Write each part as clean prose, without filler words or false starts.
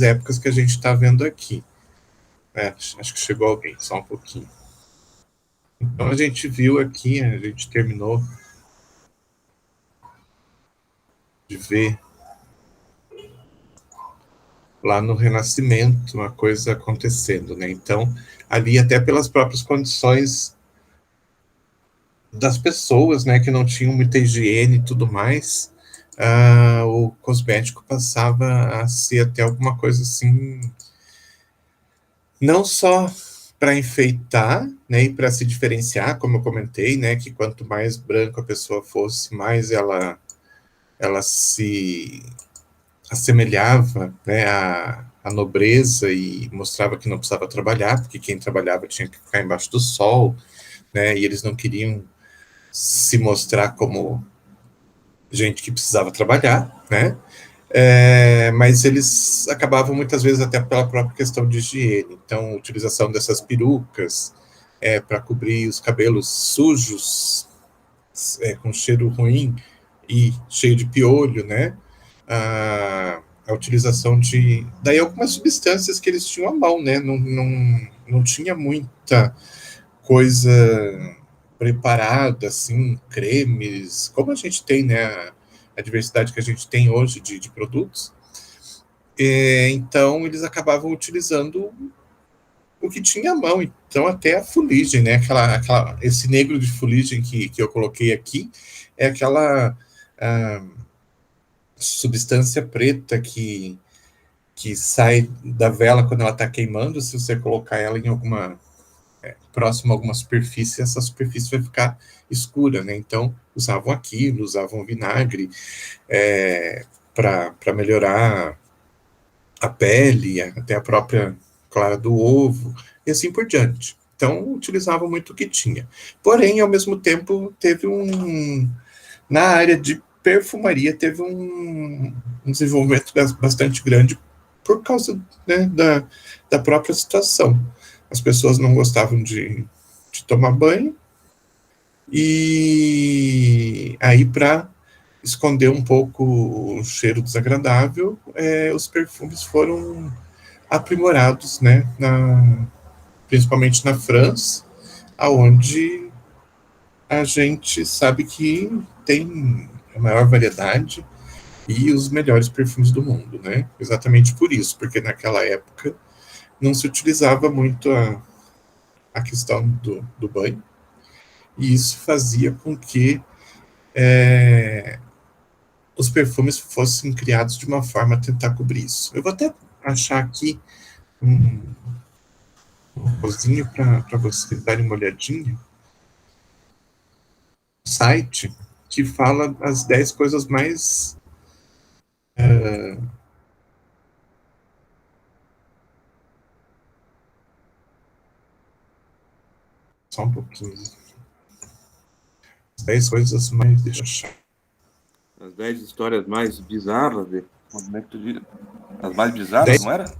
épocas que a gente está vendo aqui. Acho que chegou alguém, só um pouquinho. Então a gente viu aqui, a gente terminou de ver lá no Renascimento uma coisa acontecendo, né? Então, ali até pelas próprias condições das pessoas, né, que não tinham muita higiene e tudo mais, o cosmético passava a ser até alguma coisa assim, não só para enfeitar, né, e para se diferenciar, como eu comentei, né, que quanto mais branco a pessoa fosse, mais ela se assemelhava, né, à nobreza e mostrava que não precisava trabalhar, porque quem trabalhava tinha que ficar embaixo do sol, né, e eles não queriam se mostrar como gente que precisava trabalhar, né, mas eles acabavam muitas vezes até pela própria questão de higiene. Então, a utilização dessas perucas para cobrir os cabelos sujos, com cheiro ruim e cheio de piolho, né? A utilização de daí algumas substâncias que eles tinham à mão, né? Não tinha muita coisa preparada, assim, cremes, como a gente tem, né? A diversidade que a gente tem hoje de produtos. Então, eles acabavam utilizando o que tinha à mão. Então, até a fuligem, né? Esse negro de fuligem que eu coloquei aqui é aquela substância preta que sai da vela quando ela está queimando. Se você colocar ela em alguma próximo a alguma superfície, essa superfície vai ficar escura, né? Então, usavam aquilo, usavam vinagre para melhorar a pele, até a própria clara do ovo, e assim por diante. Então, utilizavam muito o que tinha. Porém, ao mesmo tempo, teve na área de perfumaria, teve um desenvolvimento bastante grande por causa, né, da própria situação. As pessoas não gostavam de tomar banho, e aí, para esconder um pouco o cheiro desagradável, os perfumes foram aprimorados, né, principalmente na França, aonde a gente sabe que tem a maior variedade e os melhores perfumes do mundo, né? Exatamente por isso, porque naquela época não se utilizava muito a questão do banho, e isso fazia com que os perfumes fossem criados de uma forma a tentar cobrir isso. Eu vou até achar aqui um rosinho para vocês darem uma olhadinha. Site que fala as 10 coisas mais só um pouquinho. As 10 coisas mais. Deixa eu achar. As 10 histórias mais bizarras de. Como é que tu diz? As mais bizarras, 10. não era?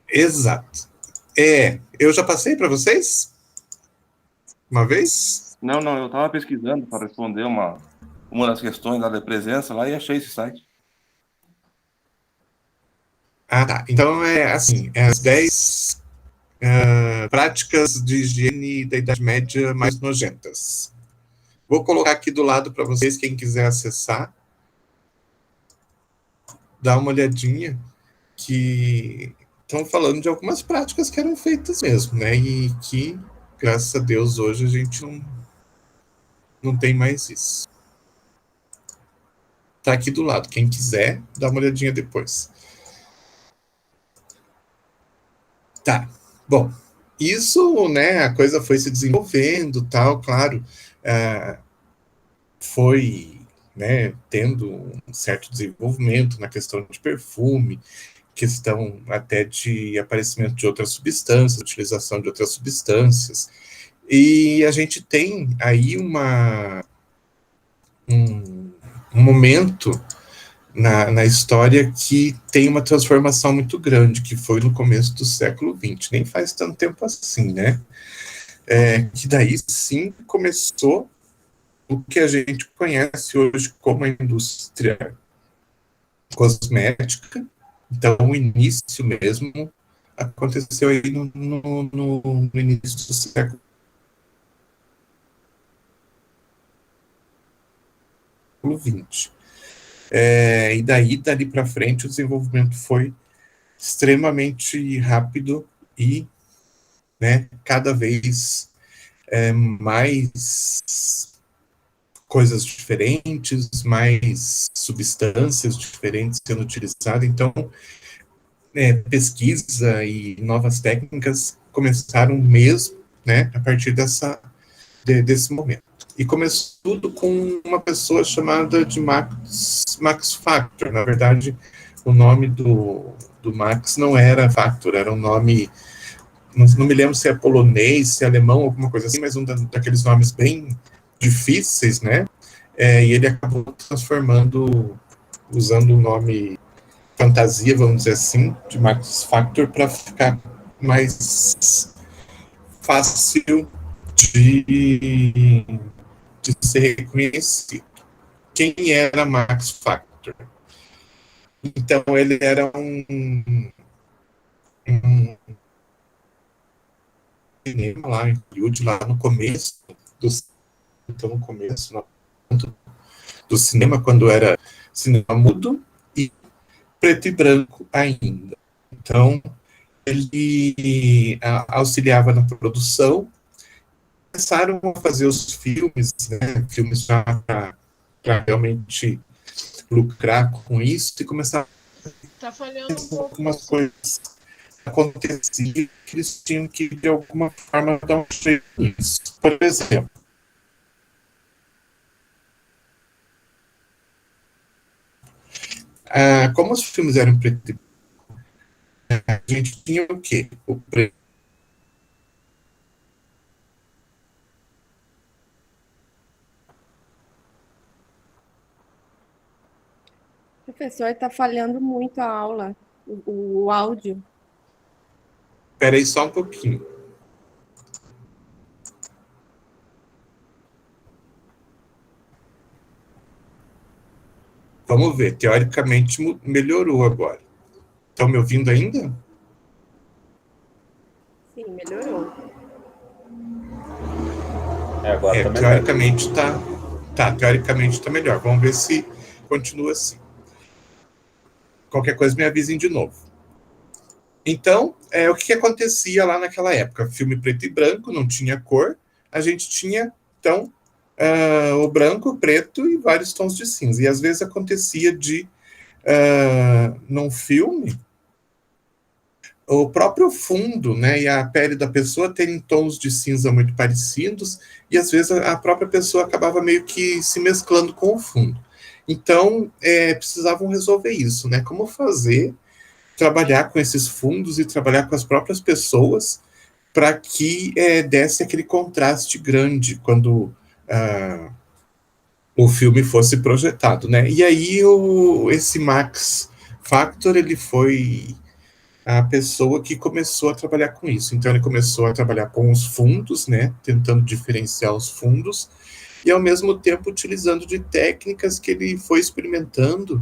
Exato. Eu já passei para vocês uma vez? Não, não, eu estava pesquisando para responder uma das questões lá da presença lá e achei esse site. Ah, tá. Então é assim: as 10 práticas de higiene da Idade Média mais nojentas. Vou colocar aqui do lado para vocês, quem quiser acessar, dá uma olhadinha, que estão falando de algumas práticas que eram feitas mesmo, né? E que, graças a Deus, hoje a gente não tem mais isso. Tá aqui do lado. Quem quiser, dá uma olhadinha depois. Tá. Bom, isso, né? A coisa foi se desenvolvendo, tal, claro. Foi, né, tendo um certo desenvolvimento na questão de perfume, questão até de aparecimento de outras substâncias, utilização de outras substâncias. E a gente tem aí um momento na história que tem uma transformação muito grande, que foi no começo do século XX, nem faz tanto tempo assim, né? Que daí sim começou o que a gente conhece hoje como a indústria cosmética. Então, o início mesmo aconteceu aí no início do século XX. E daí, dali para frente, o desenvolvimento foi extremamente rápido e, né, cada vez mais coisas diferentes, mais substâncias diferentes sendo utilizadas. Então, pesquisa e novas técnicas começaram mesmo, né, a partir desse momento. E começou tudo com uma pessoa chamada de Max Factor. Na verdade, o nome do Max não era Factor, era um nome, não me lembro se é polonês, se é alemão, alguma coisa assim, mas um daqueles nomes bem difíceis, né? E ele acabou transformando, usando o nome fantasia, vamos dizer assim, de Max Factor, para ficar mais fácil de, de ser reconhecido. Quem era Max Factor? Então, ele era um cinema lá em Hollywood, lá no começo então no começo do cinema, quando era cinema mudo e preto e branco ainda. Então, ele auxiliava na produção. Começaram a fazer os filmes, né, filmes já para realmente lucrar com isso, e começaram Tá falhando um pouco. algumas coisas aconteciam que eles tinham que, de alguma forma, dar um jeito nisso. Por exemplo, como os filmes eram preto e branco, a gente tinha o quê? O preto. Professor, está falhando muito a aula, o áudio. Espera aí só um pouquinho. Vamos ver, teoricamente melhorou agora. Estão me ouvindo ainda? Sim, melhorou. Agora tá teoricamente teoricamente está melhor. Vamos ver se continua assim. Qualquer coisa me avisem de novo. Então, o que acontecia lá naquela época? Filme preto e branco, não tinha cor. A gente tinha, então, o branco, o preto e vários tons de cinza. E às vezes acontecia num filme, o próprio fundo, né, e a pele da pessoa terem tons de cinza muito parecidos, e às vezes a própria pessoa acabava meio que se mesclando com o fundo. Então, precisavam resolver isso, né? Como trabalhar com esses fundos e trabalhar com as próprias pessoas para que desse aquele contraste grande quando o filme fosse projetado, né? E aí esse Max Factor, ele foi a pessoa que começou a trabalhar com isso. Então, ele começou a trabalhar com os fundos, né, tentando diferenciar os fundos, e ao mesmo tempo utilizando de técnicas que ele foi experimentando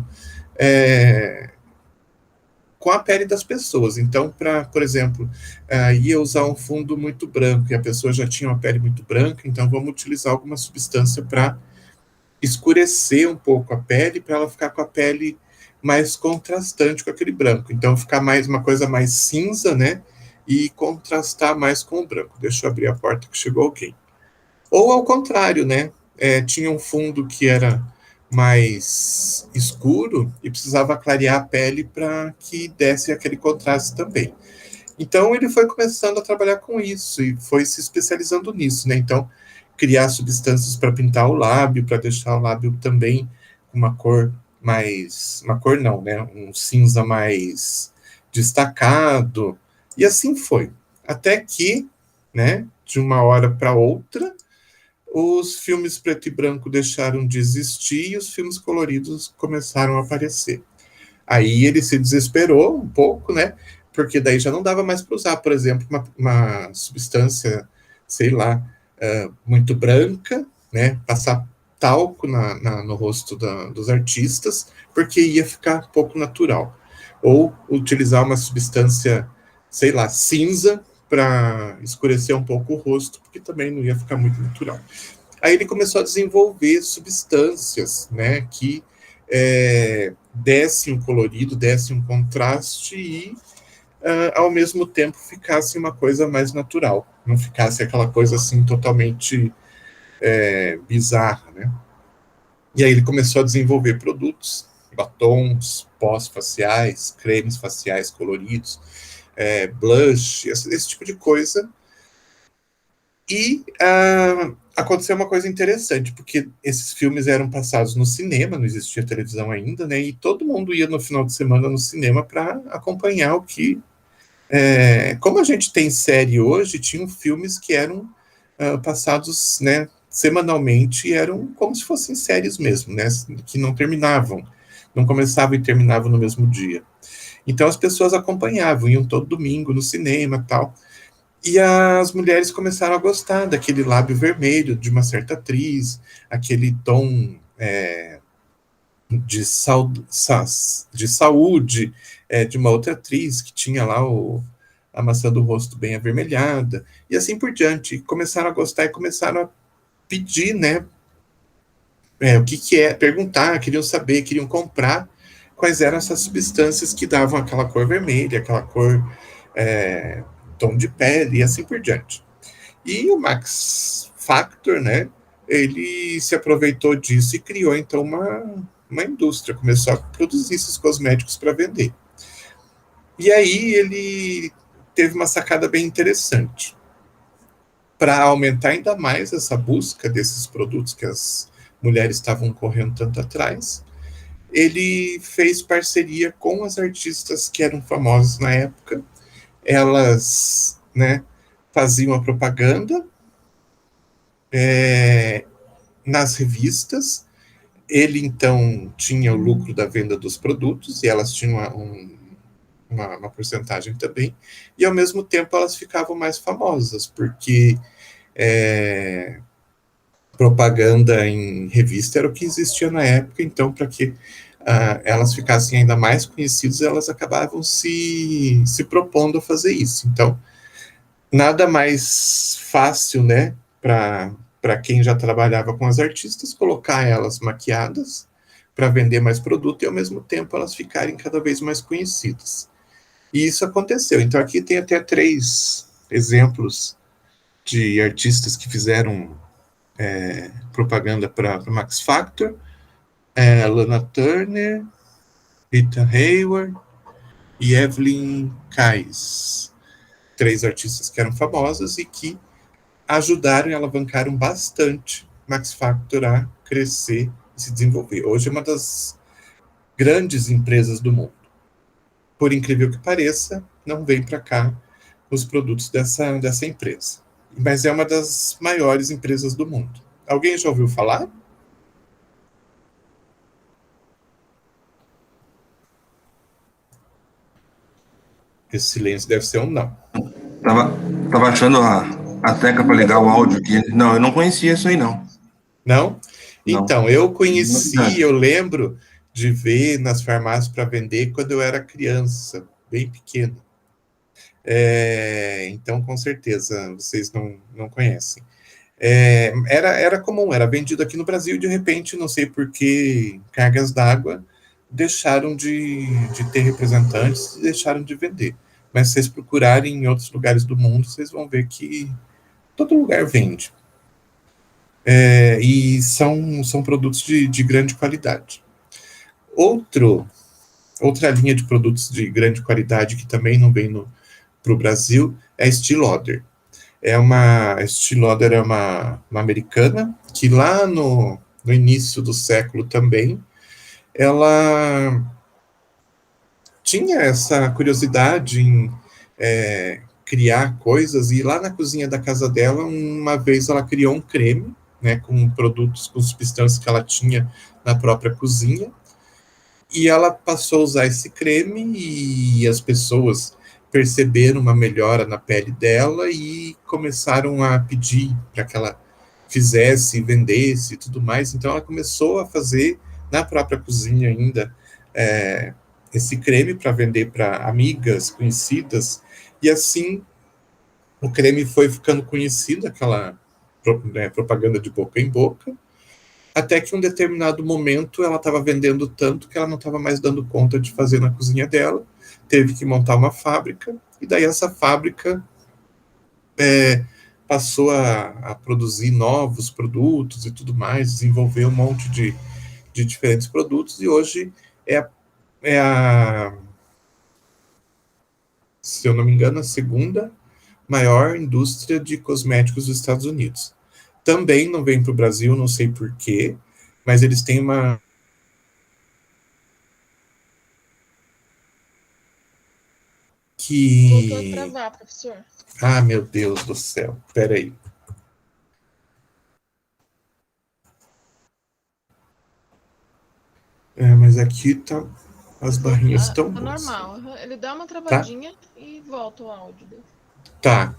com a pele das pessoas. Então, por exemplo, ia usar um fundo muito branco, e a pessoa já tinha uma pele muito branca, então vamos utilizar alguma substância para escurecer um pouco a pele, para ela ficar com a pele mais contrastante com aquele branco. Então, ficar mais uma coisa mais cinza, né? E contrastar mais com o branco. Deixa eu abrir a porta que chegou alguém. Ou ao contrário, né? Tinha um fundo que era mais escuro e precisava clarear a pele para que desse aquele contraste também. Então, ele foi começando a trabalhar com isso e foi se especializando nisso, né? Então, criar substâncias para pintar o lábio, para deixar o lábio também com uma cor mais... Uma cor não, né? Um cinza mais destacado. E assim foi. Até que, né, de uma hora para outra, os filmes preto e branco deixaram de existir e os filmes coloridos começaram a aparecer. Aí ele se desesperou um pouco, né? Porque daí já não dava mais para usar, por exemplo, uma substância, sei lá, muito branca, né? Passar talco no rosto dos artistas, porque ia ficar pouco natural. Ou utilizar uma substância, sei lá, cinza, para escurecer um pouco o rosto, porque também não ia ficar muito natural. Aí ele começou a desenvolver substâncias, né, que dessem um colorido, dessem um contraste e, ao mesmo tempo, ficasse uma coisa mais natural, não ficasse aquela coisa assim totalmente bizarra, né? E aí ele começou a desenvolver produtos, batons, pós faciais, cremes faciais coloridos, blush, esse tipo de coisa. E aconteceu uma coisa interessante, porque esses filmes eram passados no cinema, não existia televisão ainda, né? E todo mundo ia no final de semana no cinema para acompanhar o que. Como a gente tem série hoje, tinham filmes que eram passados, né, semanalmente, e eram como se fossem séries mesmo, né? Que não terminavam, não começavam e terminavam no mesmo dia. Então as pessoas acompanhavam, iam todo domingo no cinema e tal. E as mulheres começaram a gostar daquele lábio vermelho de uma certa atriz, aquele tom de saúde de uma outra atriz que tinha lá a maçã do rosto bem avermelhada, e assim por diante. E começaram a gostar e começaram a pedir, né? O que é, perguntar, queriam saber, queriam comprar quais eram essas substâncias que davam aquela cor vermelha, aquela cor tom de pele e assim por diante. E o Max Factor, né, ele se aproveitou disso e criou então uma indústria, começou a produzir esses cosméticos para vender. E aí ele teve uma sacada bem interessante. Para aumentar ainda mais essa busca desses produtos que as mulheres estavam correndo tanto atrás, ele fez parceria com as artistas que eram famosas na época. Elas, né, faziam a propaganda nas revistas. Ele, então, tinha o lucro da venda dos produtos e elas tinham uma porcentagem também. E, ao mesmo tempo, elas ficavam mais famosas, porque propaganda em revista era o que existia na época. Então, para que elas ficassem ainda mais conhecidas, elas acabavam se propondo a fazer isso. Então, nada mais fácil, né, para quem já trabalhava com as artistas, colocar elas maquiadas para vender mais produto e, ao mesmo tempo, elas ficarem cada vez mais conhecidas. E isso aconteceu. Então, aqui tem até 3 exemplos de artistas que fizeram propaganda para Max Factor: Lana Turner, Rita Hayworth e Evelyn Kayes. 3 artistas que eram famosas e que ajudaram e alavancaram bastante Max Factor a crescer e se desenvolver. Hoje é uma das grandes empresas do mundo. Por incrível que pareça, não vem para cá os produtos dessa empresa. Mas é uma das maiores empresas do mundo. Alguém já ouviu falar? Esse silêncio deve ser um não. Tava achando a tecla para ligar o áudio aqui. Não, eu não conhecia isso aí, não. Não? Então, Não. eu conheci, eu lembro de ver nas farmácias para vender quando eu era criança, bem pequeno. Então, com certeza, vocês não conhecem. Era comum, era vendido aqui no Brasil e, de repente, não sei por que cargas d'água deixaram de ter representantes e deixaram de vender. Mas se vocês procurarem em outros lugares do mundo, vocês vão ver que todo lugar vende. E são produtos de grande qualidade. Outra linha de produtos de grande qualidade que também não vem para o Brasil é a Estée Lauder. A Estée Lauder é uma americana que lá no início do século também, ela tinha essa curiosidade em criar coisas, e lá na cozinha da casa dela, uma vez ela criou um creme, né, com produtos, com substâncias que ela tinha na própria cozinha, e ela passou a usar esse creme e as pessoas perceberam uma melhora na pele dela e começaram a pedir para que ela fizesse, vendesse e tudo mais. Então ela começou a fazer na própria cozinha ainda esse creme para vender para amigas, conhecidas, e assim o creme foi ficando conhecido, aquela propaganda de boca em boca, até que em um determinado momento ela estava vendendo tanto que ela não estava mais dando conta de fazer na cozinha dela, teve que montar uma fábrica, e daí essa fábrica passou a produzir novos produtos e tudo mais, desenvolver um monte de diferentes produtos, e hoje se eu não me engano, a segunda maior indústria de cosméticos dos Estados Unidos. Também não vem para o Brasil, não sei porquê, mas eles têm uma... Voltou a travar, professor. Ah, meu Deus do céu, peraí. Mas aqui tá... As barrinhas estão boas. Normal, ele dá uma travadinha e volta o áudio dele. Tá.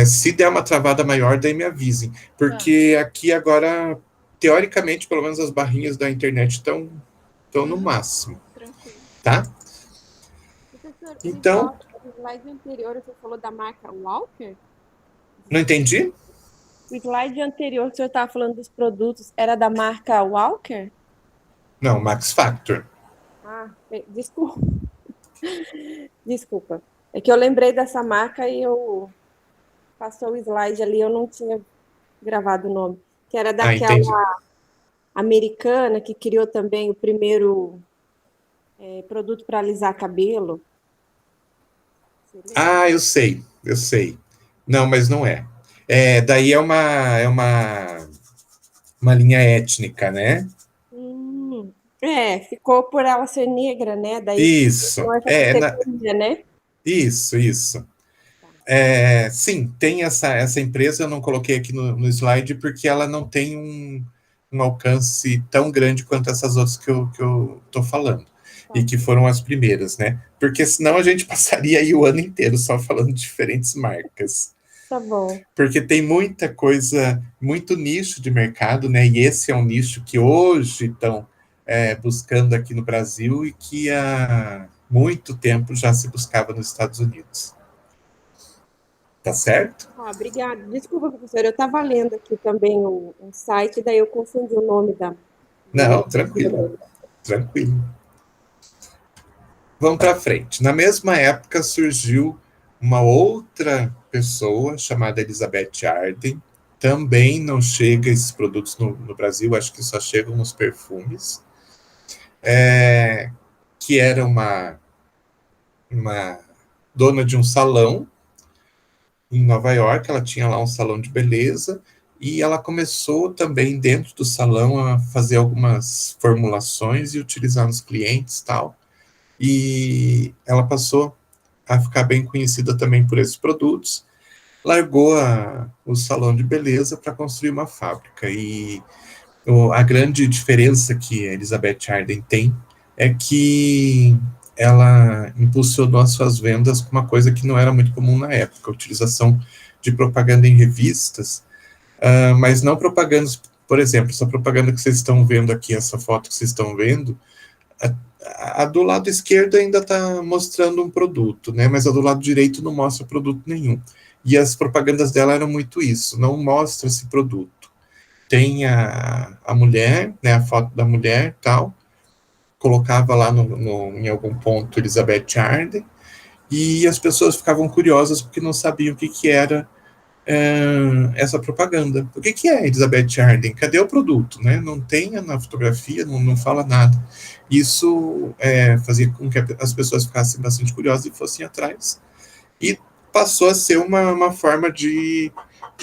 Se der uma travada maior, daí me avisem. Porque aqui agora, teoricamente, pelo menos as barrinhas da internet estão no máximo. Tranquilo. Tá? Professor, então... No slide anterior você falou da marca Walker? Não entendi? O slide anterior que o senhor estava falando dos produtos era da marca Walker? Não, Max Factor. Ah, desculpa. Desculpa. É que eu lembrei dessa marca e passou o slide ali, eu não tinha gravado o nome. Que era daquela americana que criou também o primeiro produto para alisar cabelo. Ah, eu sei. Não, mas não é. Daí é uma linha étnica, né? Ficou por ela ser negra, né? Daí isso. né? Isso. Sim, tem essa empresa, eu não coloquei aqui no slide porque ela não tem um alcance tão grande quanto essas outras que eu tô falando. E que foram as primeiras, né? Porque senão a gente passaria aí o ano inteiro só falando de diferentes marcas. Tá bom. Porque tem muita coisa, muito nicho de mercado, né? E esse é um nicho que hoje estão buscando aqui no Brasil e que há muito tempo já se buscava nos Estados Unidos. Tá certo? Obrigada. Desculpa, professor, eu estava lendo aqui também um site, daí eu confundi o nome da... Não, tranquilo. Vamos para frente. Na mesma época surgiu uma outra pessoa chamada Elizabeth Arden. Também não chega esses produtos no Brasil, acho que só chegam nos perfumes. Que era uma dona de um salão em Nova York, ela tinha lá um salão de beleza, e ela começou também dentro do salão a fazer algumas formulações e utilizar nos clientes e tal. E ela passou a ficar bem conhecida também por esses produtos, largou o salão de beleza para construir uma fábrica. E a grande diferença que a Elizabeth Arden tem é que ela impulsionou as suas vendas com uma coisa que não era muito comum na época, a utilização de propaganda em revistas, mas não propagandas, por exemplo, essa propaganda que vocês estão vendo aqui, essa foto que vocês estão vendo, a do lado esquerdo ainda está mostrando um produto, né? Mas a do lado direito não mostra produto nenhum. E as propagandas dela eram muito isso, não mostra esse produto. Tem a mulher, né? A foto da mulher, tal, colocava lá em algum ponto Elizabeth Arden, e as pessoas ficavam curiosas porque não sabiam o que era essa propaganda. O que é Elizabeth Arden? Cadê o produto? Né? Não tem na fotografia, não fala nada. Isso fazia com que as pessoas ficassem bastante curiosas e fossem atrás. E passou a ser uma forma de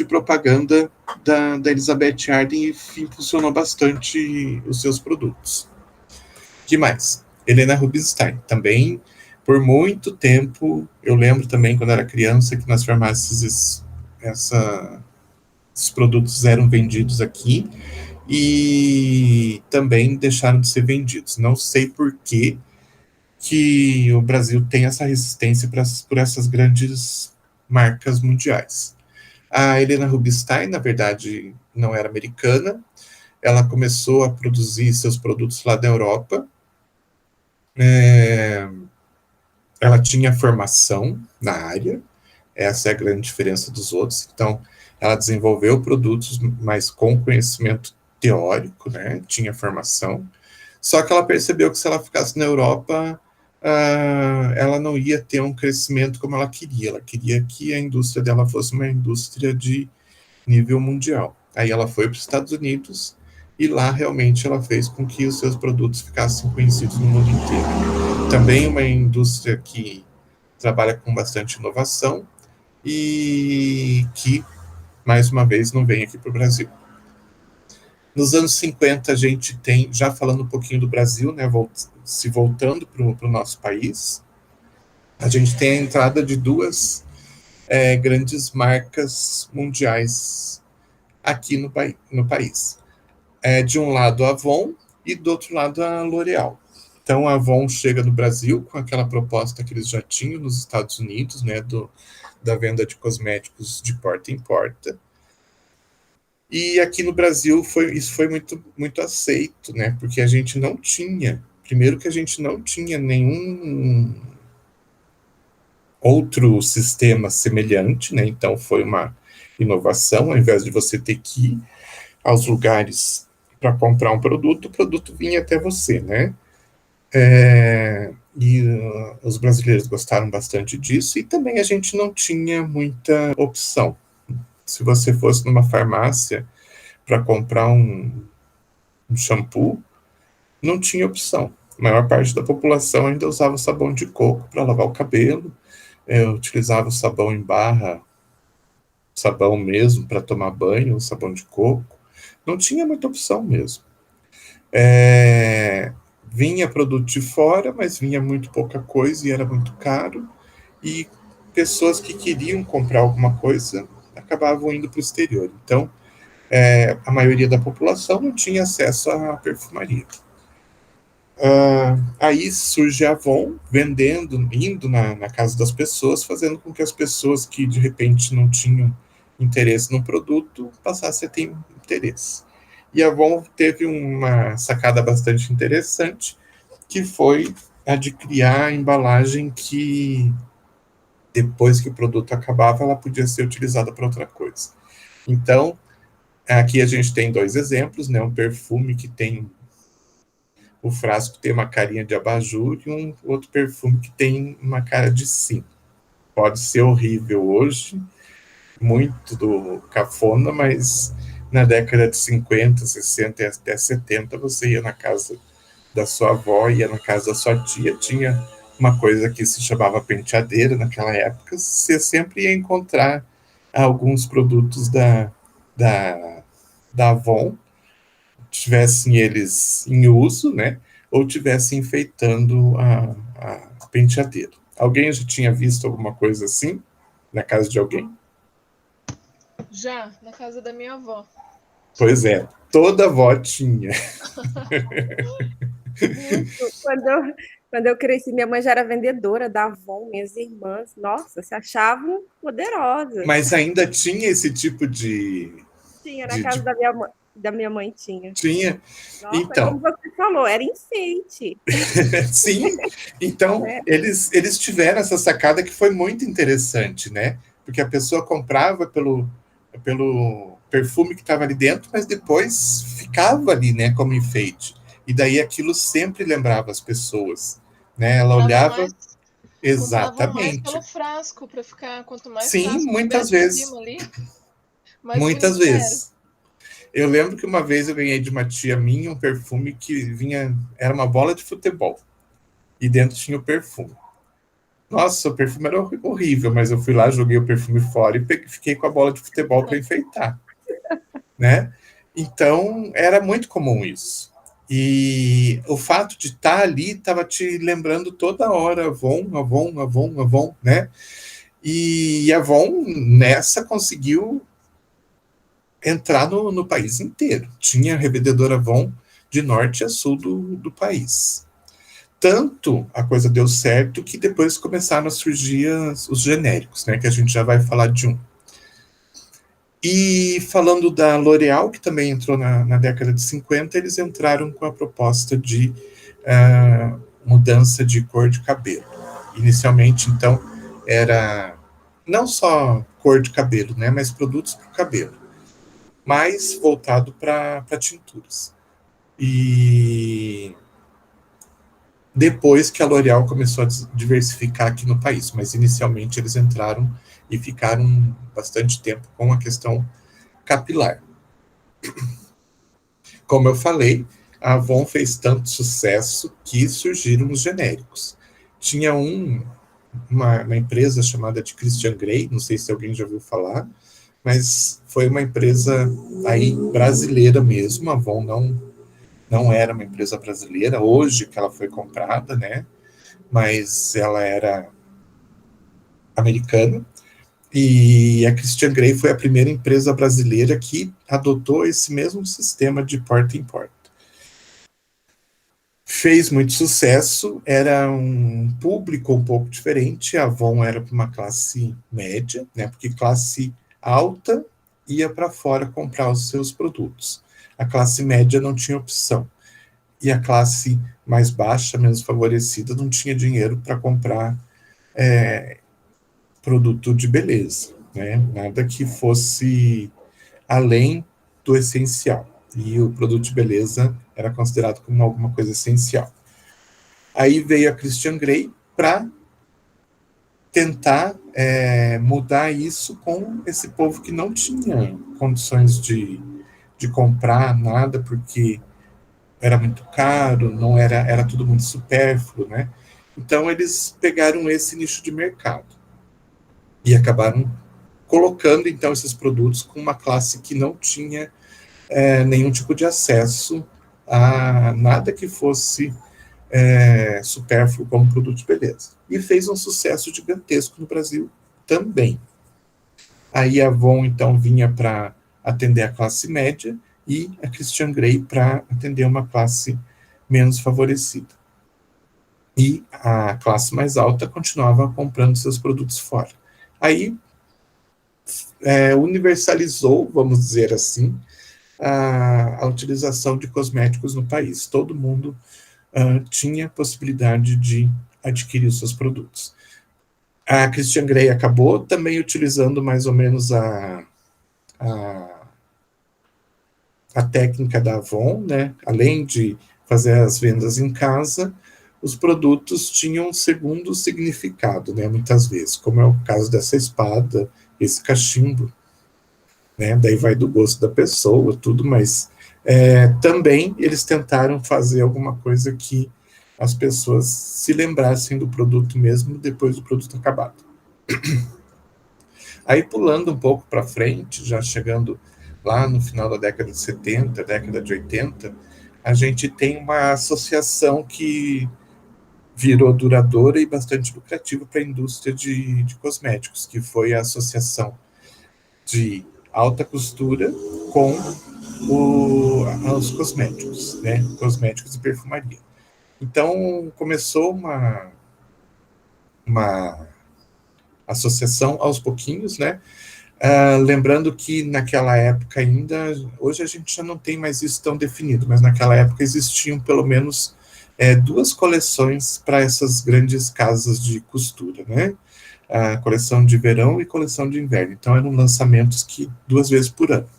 propaganda da Elizabeth Arden e impulsionou bastante os seus produtos. O que mais? Helena Rubinstein, também, por muito tempo, eu lembro também, quando era criança, que nas farmácias esses produtos eram vendidos aqui e também deixaram de ser vendidos. Não sei por que o Brasil tem essa resistência por essas grandes marcas mundiais. A Helena Rubinstein, na verdade, não era americana. Ela começou a produzir seus produtos lá da Europa. Ela tinha formação na área, essa é a grande diferença dos outros. Então, ela desenvolveu produtos, mas com conhecimento teórico, né? Tinha formação. Só que ela percebeu que se ela ficasse na Europa, ela não ia ter um crescimento como ela queria. Ela queria que a indústria dela fosse uma indústria de nível mundial. Aí ela foi para os Estados Unidos e lá realmente ela fez com que os seus produtos ficassem conhecidos no mundo inteiro. Também uma indústria que trabalha com bastante inovação e que, mais uma vez, não vem aqui para o Brasil. Nos anos 50, a gente tem, já falando um pouquinho do Brasil, né, se voltando para o nosso país, a gente tem a entrada de duas grandes marcas mundiais aqui no país. De um lado a Avon e do outro lado a L'Oréal. Então a Avon chega no Brasil com aquela proposta que eles já tinham nos Estados Unidos, né, da venda de cosméticos de porta em porta. E aqui no Brasil isso foi muito, muito aceito, né, porque a gente não tinha, primeiro que a gente não tinha nenhum outro sistema semelhante, né, então foi uma inovação, ao invés de você ter que ir aos lugares para comprar um produto, o produto vinha até você, né? Os brasileiros gostaram bastante disso, e também a gente não tinha muita opção. Se você fosse numa farmácia para comprar um shampoo, não tinha opção. A maior parte da população ainda usava sabão de coco para lavar o cabelo, utilizava o sabão em barra, sabão mesmo para tomar banho, sabão de coco. Não tinha muita opção mesmo. Vinha produto de fora, mas vinha muito pouca coisa e era muito caro. E pessoas que queriam comprar alguma coisa acabavam indo para o exterior. Então, a maioria da população não tinha acesso à perfumaria. Aí surge a Avon vendendo, indo na casa das pessoas, fazendo com que as pessoas que de repente não tinham interesse no produto passassem a ter interesse. E a Avon teve uma sacada bastante interessante, que foi a de criar a embalagem que, depois que o produto acabava, ela podia ser utilizada para outra coisa. Então, aqui a gente tem dois exemplos, né? Um perfume que tem o frasco tem uma carinha de abajur e um outro perfume que tem uma cara de sim. Pode ser horrível hoje, muito do cafona, mas na década de 50, 60 e até 70, você ia na casa da sua avó, ia na casa da sua tia, tinha uma coisa que se chamava penteadeira naquela época, você sempre ia encontrar alguns produtos da Avon, tivessem eles em uso, né, ou tivessem enfeitando a penteadeira. Alguém já tinha visto alguma coisa assim na casa de alguém? Já, na casa da minha avó. Pois é, toda avó tinha. Quando eu cresci, minha mãe já era vendedora da Avon, minhas irmãs, nossa, se achavam poderosas. Mas ainda tinha esse tipo de... Tinha, na casa da minha mãe tinha. Tinha. Nossa, então, como você falou, era enfeite. Sim, então eles tiveram essa sacada que foi muito interessante, né? Porque a pessoa comprava pelo perfume que estava ali dentro, mas depois ficava ali, né, como enfeite. E daí aquilo sempre lembrava as pessoas, né? Ela olhava exatamente. Mais pelo frasco para ficar, quanto mais Sim, frasco muitas vezes. Ali, mais muitas vezes. Eu lembro que uma vez eu ganhei de uma tia minha um perfume que era uma bola de futebol. E dentro tinha o perfume. Nossa, o perfume era horrível, mas eu fui lá, joguei o perfume fora e fiquei com a bola de futebol para enfeitar. Né? Então, era muito comum isso. E o fato de estar ali estava te lembrando toda hora Avon, né? E a Avon, nessa, conseguiu entrar no país inteiro. Tinha revendedora Avon de norte a sul do país. Tanto a coisa deu certo que depois começaram a surgir os genéricos, né, que a gente já vai falar de um. E falando da L'Oréal, que também entrou na década de 50, eles entraram com a proposta de mudança de cor de cabelo. Inicialmente, então, era não só cor de cabelo, né, mas produtos para o cabelo, mais voltado para tinturas. E depois que a L'Oréal começou a diversificar aqui no país, mas inicialmente eles entraram e ficaram bastante tempo com a questão capilar. Como eu falei, a Avon fez tanto sucesso que surgiram os genéricos. Tinha uma empresa chamada de Christian Grey, não sei se alguém já ouviu falar, mas foi uma empresa aí brasileira mesmo. A Avon não era uma empresa brasileira, hoje que ela foi comprada, né? Mas ela era americana. E a Christian Grey foi a primeira empresa brasileira que adotou esse mesmo sistema de porta em porta. Fez muito sucesso, era um público um pouco diferente. A Avon era para uma classe média, né? Porque classe alta ia para fora comprar os seus produtos. A classe média não tinha opção. E a classe mais baixa, menos favorecida, não tinha dinheiro para comprar produto de beleza, né? Nada que fosse além do essencial. E o produto de beleza era considerado como alguma coisa essencial. Aí veio a Christian Grey para tentar mudar isso com esse povo que não tinha condições de comprar nada, porque era muito caro, não era tudo muito supérfluo, né? Então eles pegaram esse nicho de mercado e acabaram colocando então esses produtos com uma classe que não tinha nenhum tipo de acesso a nada que fosse supérfluo como produto de beleza. E fez um sucesso gigantesco no Brasil também. Aí a Avon então vinha para atender a classe média e a Christian Grey para atender uma classe menos favorecida. E a classe mais alta continuava comprando seus produtos fora. Aí universalizou, vamos dizer assim, a utilização de cosméticos no país. Todo mundo tinha possibilidade de adquirir os seus produtos. A Christian Grey acabou também utilizando mais ou menos a técnica da Avon, né? Além de fazer as vendas em casa, os produtos tinham um segundo significado, né? Muitas vezes, como é o caso dessa espada, esse cachimbo, né? Daí vai do gosto da pessoa, tudo, mas também eles tentaram fazer alguma coisa que as pessoas se lembrassem do produto mesmo depois do produto acabado. Aí pulando um pouco para frente, já chegando lá no final da década de 70, década de 80, a gente tem uma associação que virou duradoura e bastante lucrativa para a indústria de cosméticos, que foi a associação de alta costura com os cosméticos, né? Cosméticos e perfumaria. Então, começou uma associação aos pouquinhos, né? Lembrando que naquela época ainda, hoje a gente já não tem mais isso tão definido, mas naquela época existiam pelo menos duas coleções para essas grandes casas de costura, né? A coleção de verão e coleção de inverno. Então, eram lançamentos que 2 vezes por ano.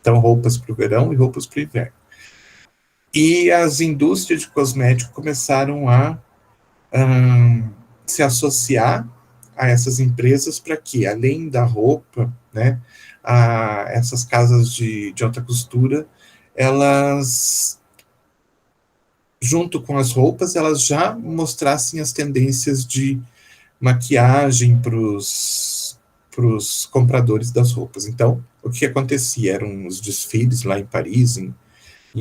Então, roupas para o verão e roupas para o inverno. E as indústrias de cosméticos começaram a se associar a essas empresas para que, além da roupa, né, essas casas de alta costura, elas, junto com as roupas, elas já mostrassem as tendências de maquiagem para os compradores das roupas. Então, o que acontecia? Eram os desfiles lá em Paris, em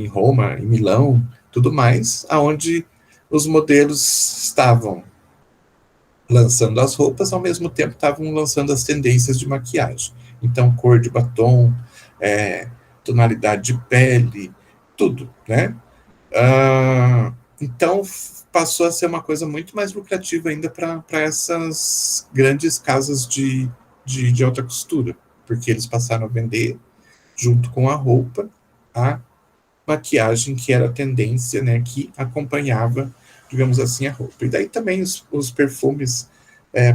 Roma, em Milão, tudo mais, aonde os modelos estavam lançando as roupas, ao mesmo tempo estavam lançando as tendências de maquiagem. Então, cor de batom, tonalidade de pele, tudo, né? Então, passou a ser uma coisa muito mais lucrativa ainda para essas grandes casas de alta costura, porque eles passaram a vender, junto com a roupa, a maquiagem, que era a tendência, né, que acompanhava, digamos assim, a roupa. E daí também os perfumes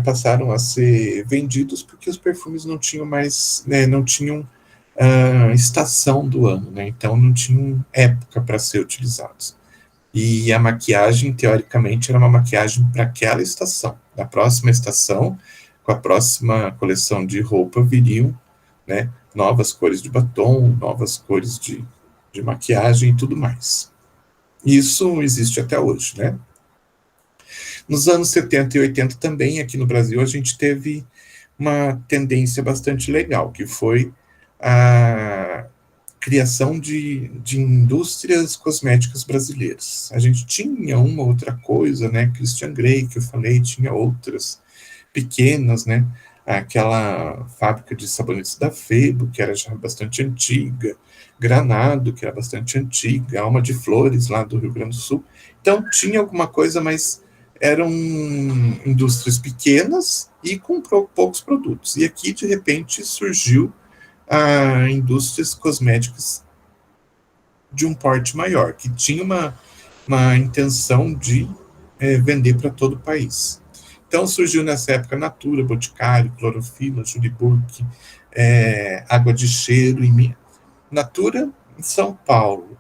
passaram a ser vendidos, porque os perfumes não tinham mais, né, não tinham estação do ano, né, então não tinham época para ser utilizados. E a maquiagem, teoricamente, era uma maquiagem para aquela estação. Na próxima estação, com a próxima coleção de roupa, viriam, né, novas cores de batom, novas cores de maquiagem e tudo mais. Isso existe até hoje, né? Nos anos 70 e 80 também, aqui no Brasil, a gente teve uma tendência bastante legal, que foi a criação de indústrias cosméticas brasileiras. A gente tinha uma outra coisa, né? Christian Grey, que eu falei, tinha outras pequenas, né? Aquela fábrica de sabonetes da Febo, que era já bastante antiga, Granado, que era bastante antiga, Alma de Flores, lá do Rio Grande do Sul. Então, tinha alguma coisa, mas eram indústrias pequenas e com poucos produtos. E aqui, de repente, surgiu a indústrias cosméticas de um porte maior, que tinha uma intenção de vender para todo o país. Então surgiu nessa época Natura, Boticário, Clorofila, Juliburk, Água de Cheiro em Minas. Natura em São Paulo,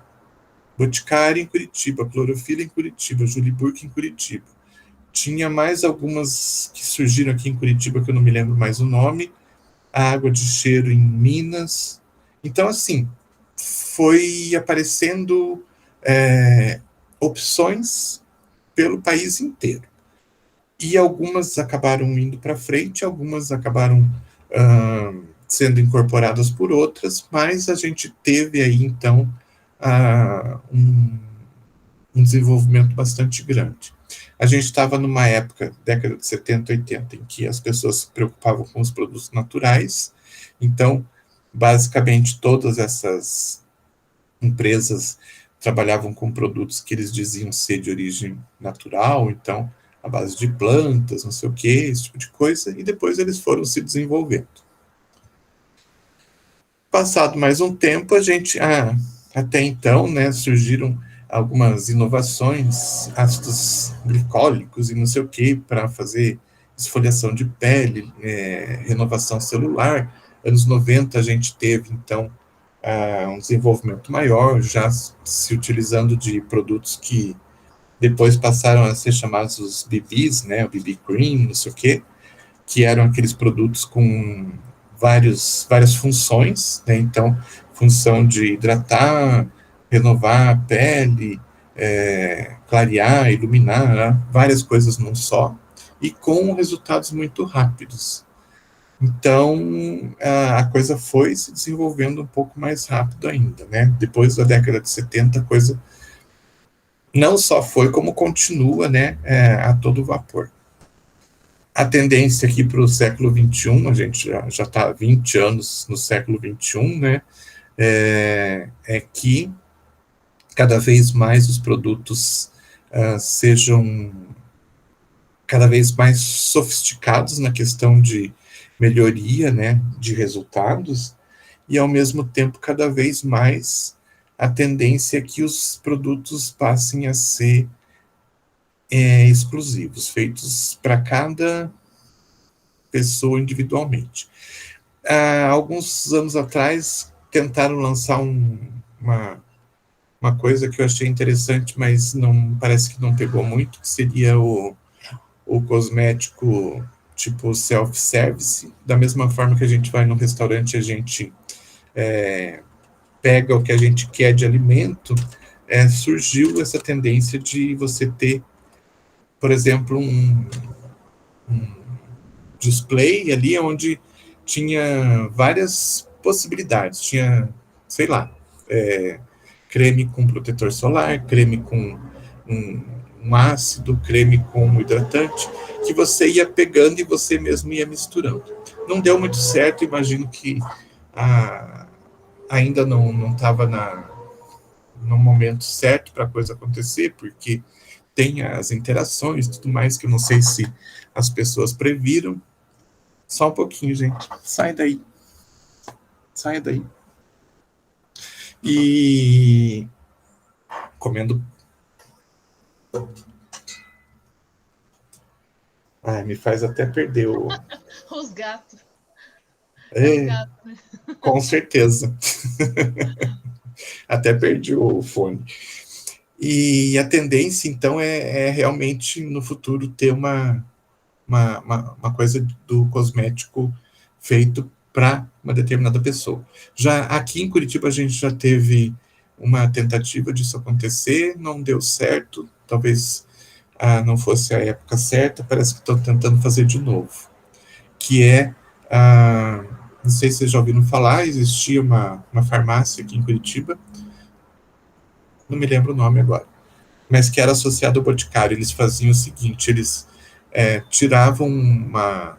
Boticário em Curitiba, Clorofila em Curitiba, Juliburk em Curitiba. Tinha mais algumas que surgiram aqui em Curitiba, que eu não me lembro mais o nome, a Água de Cheiro em Minas. Então, assim, foi aparecendo opções pelo país inteiro. E algumas acabaram indo para frente, algumas acabaram sendo incorporadas por outras, mas a gente teve aí, então, um desenvolvimento bastante grande. A gente estava numa época, década de 70, 80, em que as pessoas se preocupavam com os produtos naturais, então, basicamente, todas essas empresas trabalhavam com produtos que eles diziam ser de origem natural, então, à base de plantas, não sei o que, esse tipo de coisa, e depois eles foram se desenvolvendo. Passado mais um tempo, a gente, até então, né, surgiram algumas inovações, ácidos glicólicos e não sei o que, para fazer esfoliação de pele, renovação celular. Anos 90 a gente teve, então, um desenvolvimento maior, já se utilizando de produtos que depois passaram a ser chamados os BBs, né, o BB Cream, não sei o quê, que eram aqueles produtos com várias funções, né, então, função de hidratar, renovar a pele, clarear, iluminar, né, várias coisas num só, e com resultados muito rápidos. Então, a coisa foi se desenvolvendo um pouco mais rápido ainda, né, depois da década de 70, a coisa não só foi, como continua, né, a todo vapor. A tendência aqui para o século XXI, a gente já está há 20 anos no século XXI, né, é que cada vez mais os produtos sejam cada vez mais sofisticados na questão de melhoria, né, de resultados, e ao mesmo tempo cada vez mais a tendência é que os produtos passem a ser exclusivos, feitos para cada pessoa individualmente. Alguns anos atrás, tentaram lançar uma coisa que eu achei interessante, mas parece que não pegou muito, que seria o cosmético tipo self-service. Da mesma forma que a gente vai no restaurante, a gente pega o que a gente quer de alimento, surgiu essa tendência de você ter, por exemplo, um display ali onde tinha várias possibilidades. Tinha, sei lá, creme com protetor solar, creme com um ácido, creme com hidratante, que você ia pegando e você mesmo ia misturando. Não deu muito certo, imagino que ainda não estava no momento certo para a coisa acontecer, porque tem as interações e tudo mais, que eu não sei se as pessoas previram. Só um pouquinho, gente. Sai daí. saia daí. E comendo. Me faz até perder o. Os gatos. É, Os gatos. com certeza. Até perdi o fone. E a tendência, então, é realmente no futuro ter uma coisa do cosmético feito para uma determinada pessoa. Já aqui em Curitiba a gente já teve uma tentativa disso acontecer, não deu certo, talvez não fosse a época certa, parece que estão tentando fazer de novo, que é, não sei se vocês já ouviram falar, existia uma farmácia aqui em Curitiba, não me lembro o nome agora, mas que era associado ao Boticário. Eles faziam o seguinte, eles tiravam uma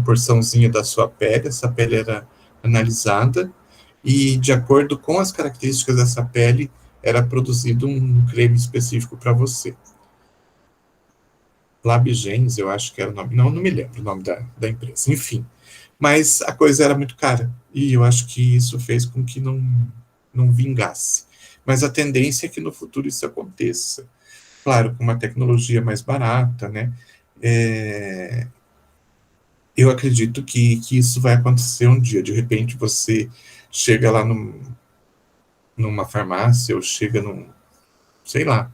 porçãozinha da sua pele, essa pele era analisada, e de acordo com as características dessa pele, era produzido um creme específico para você. Labigens, eu acho que era o nome, não me lembro o nome da empresa, enfim. Mas a coisa era muito cara, e eu acho que isso fez com que não vingasse. Mas a tendência é que no futuro isso aconteça. Claro, com uma tecnologia mais barata, né? Eu acredito que isso vai acontecer um dia. De repente você chega lá numa farmácia, ou chega sei lá,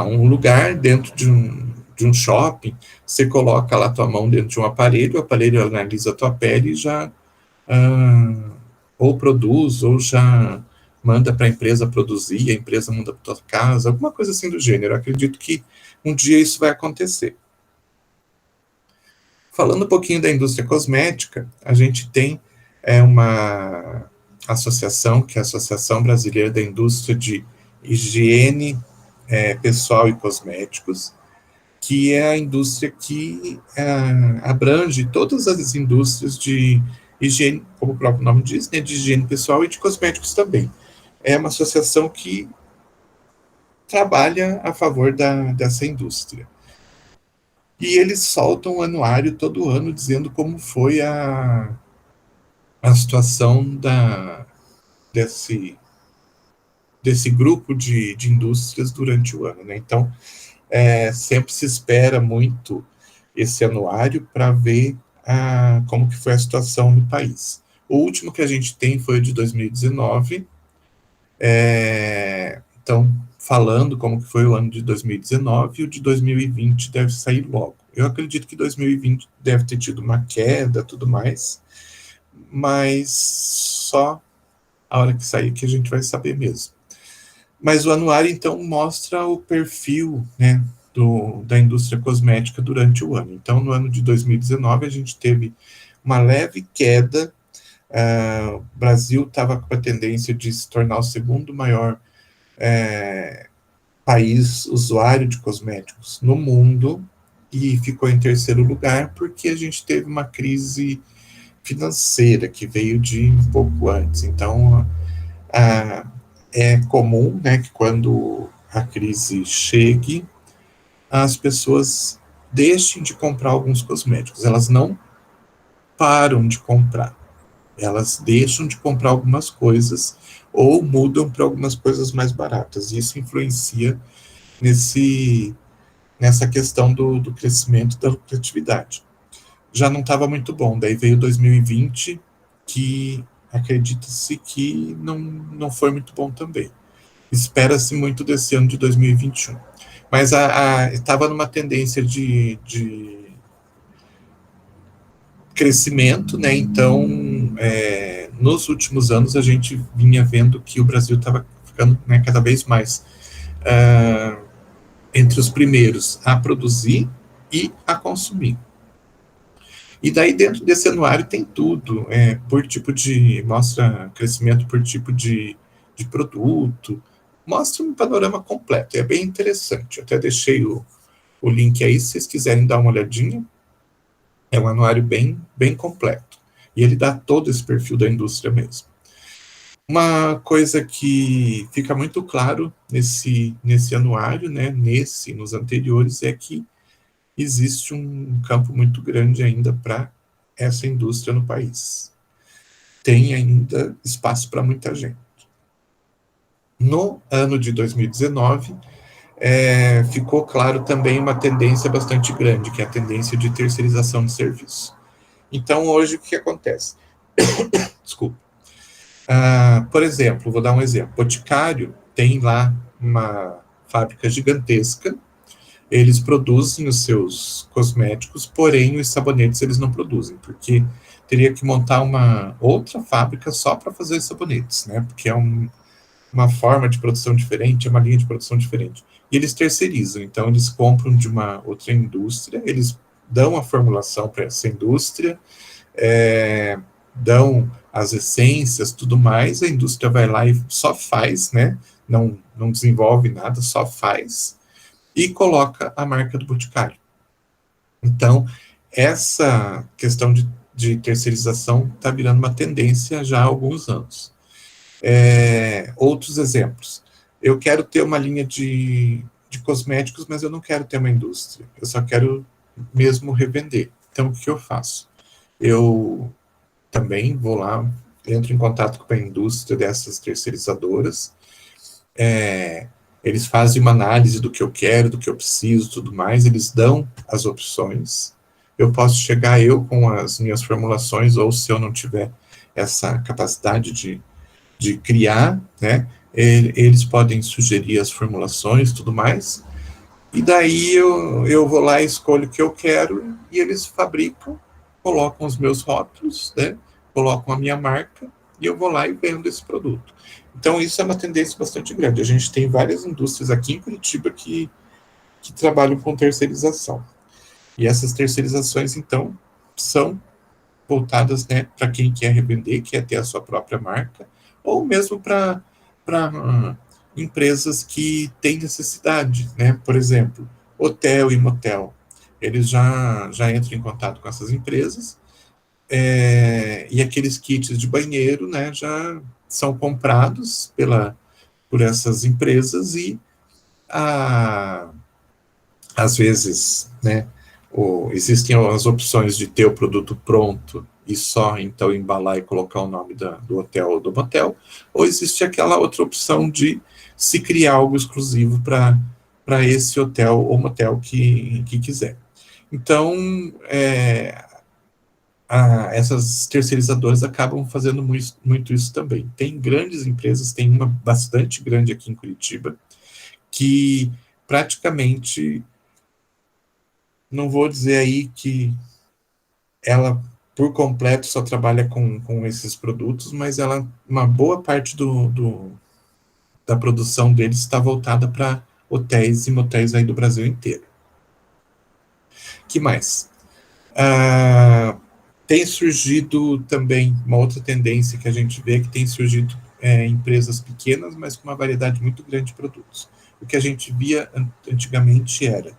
um lugar dentro de um shopping, você coloca lá a tua mão dentro de um aparelho, o aparelho analisa a tua pele e já ou produz, ou já manda para a empresa produzir, a empresa manda para tua casa, alguma coisa assim do gênero. Eu acredito que um dia isso vai acontecer. Falando um pouquinho da indústria cosmética, a gente tem uma associação, que é a Associação Brasileira da Indústria de Higiene Pessoal e Cosméticos, que é a indústria que abrange todas as indústrias de higiene, como o próprio nome diz, né, de higiene pessoal e de cosméticos também. É uma associação que trabalha a favor dessa indústria. E eles soltam um anuário todo ano dizendo como foi a situação desse grupo de indústrias durante o ano, né? Então, sempre se espera muito esse anuário para ver como que foi a situação no país. O último que a gente tem foi o de 2019, então, falando como que foi o ano de 2019, e o de 2020 deve sair logo. Eu acredito que 2020 deve ter tido uma queda, tudo mais, mas só a hora que sair que a gente vai saber mesmo. Mas o anuário, então, mostra o perfil, né, da indústria cosmética durante o ano. Então, no ano de 2019, a gente teve uma leve queda. O Brasil estava com a tendência de se tornar o segundo maior país usuário de cosméticos no mundo, e ficou em terceiro lugar porque a gente teve uma crise financeira que veio de um pouco antes. Então, é comum, né, que quando a crise chegue, as pessoas deixem de comprar alguns cosméticos. Elas não param de comprar. Elas deixam de comprar algumas coisas ou mudam para algumas coisas mais baratas. E isso influencia nessa questão do crescimento da lucratividade. Já não estava muito bom. Daí veio 2020, que acredita-se que não foi muito bom também. Espera-se muito desse ano de 2021. Mas estava numa tendência de crescimento, né? Então, nos últimos anos, a gente vinha vendo que o Brasil estava ficando, né, cada vez mais entre os primeiros a produzir e a consumir. E daí, dentro desse anuário, tem tudo, por tipo mostra crescimento por tipo de produto, mostra um panorama completo, é bem interessante. Eu até deixei o link aí, se vocês quiserem dar uma olhadinha. É um anuário bem, bem completo. E ele dá todo esse perfil da indústria mesmo. Uma coisa que fica muito claro nesse anuário, né, nos anteriores, é que existe um campo muito grande ainda para essa indústria no país. Tem ainda espaço para muita gente. No ano de 2019, ficou claro também uma tendência bastante grande, que é a tendência de terceirização de serviço. Então, hoje, o que acontece? Desculpa. Por exemplo, vou dar um exemplo. Boticário tem lá uma fábrica gigantesca, eles produzem os seus cosméticos, porém os sabonetes eles não produzem, porque teria que montar uma outra fábrica só para fazer os sabonetes, né? Porque é uma forma de produção diferente, é uma linha de produção diferente. E eles terceirizam, então eles compram de uma outra indústria, eles dão a formulação para essa indústria, dão as essências, tudo mais, a indústria vai lá e só faz, né? Não desenvolve nada, só faz, e coloca a marca do Boticário. Então, essa questão de terceirização está virando uma tendência já há alguns anos. Outros exemplos. Eu quero ter uma linha de cosméticos, mas eu não quero ter uma indústria. Eu só quero mesmo revender. Então, o que eu faço? Eu também vou lá, entro em contato com a indústria dessas terceirizadoras, eles fazem uma análise do que eu quero, do que eu preciso, tudo mais, eles dão as opções, eu posso chegar com as minhas formulações, ou se eu não tiver essa capacidade de criar, né, eles podem sugerir as formulações, tudo mais, e daí eu vou lá e escolho o que eu quero, e eles fabricam, colocam os meus rótulos, né, colocam a minha marca, e eu vou lá e vendo esse produto. Então, isso é uma tendência bastante grande. A gente tem várias indústrias aqui em Curitiba que trabalham com terceirização. E essas terceirizações, então, são voltadas, né, para quem quer revender, quer ter a sua própria marca, ou mesmo para empresas que têm necessidade, né? Por exemplo, hotel e motel. Eles já entram em contato com essas empresas, e aqueles kits de banheiro, né, já são comprados por essas empresas e, às vezes, né, existem as opções de ter o produto pronto e só, então, embalar e colocar o nome do hotel ou do motel, ou existe aquela outra opção de se criar algo exclusivo para esse hotel ou motel que quiser. Então, essas terceirizadoras acabam fazendo muito isso também. Tem grandes empresas, tem uma bastante grande aqui em Curitiba, que praticamente, não vou dizer aí que ela, por completo, só trabalha com esses produtos, mas uma boa parte da produção deles está voltada para hotéis e motéis aí do Brasil inteiro. Que mais? Tem surgido também uma outra tendência que a gente vê, que tem surgido empresas pequenas, mas com uma variedade muito grande de produtos. O que a gente via antigamente era,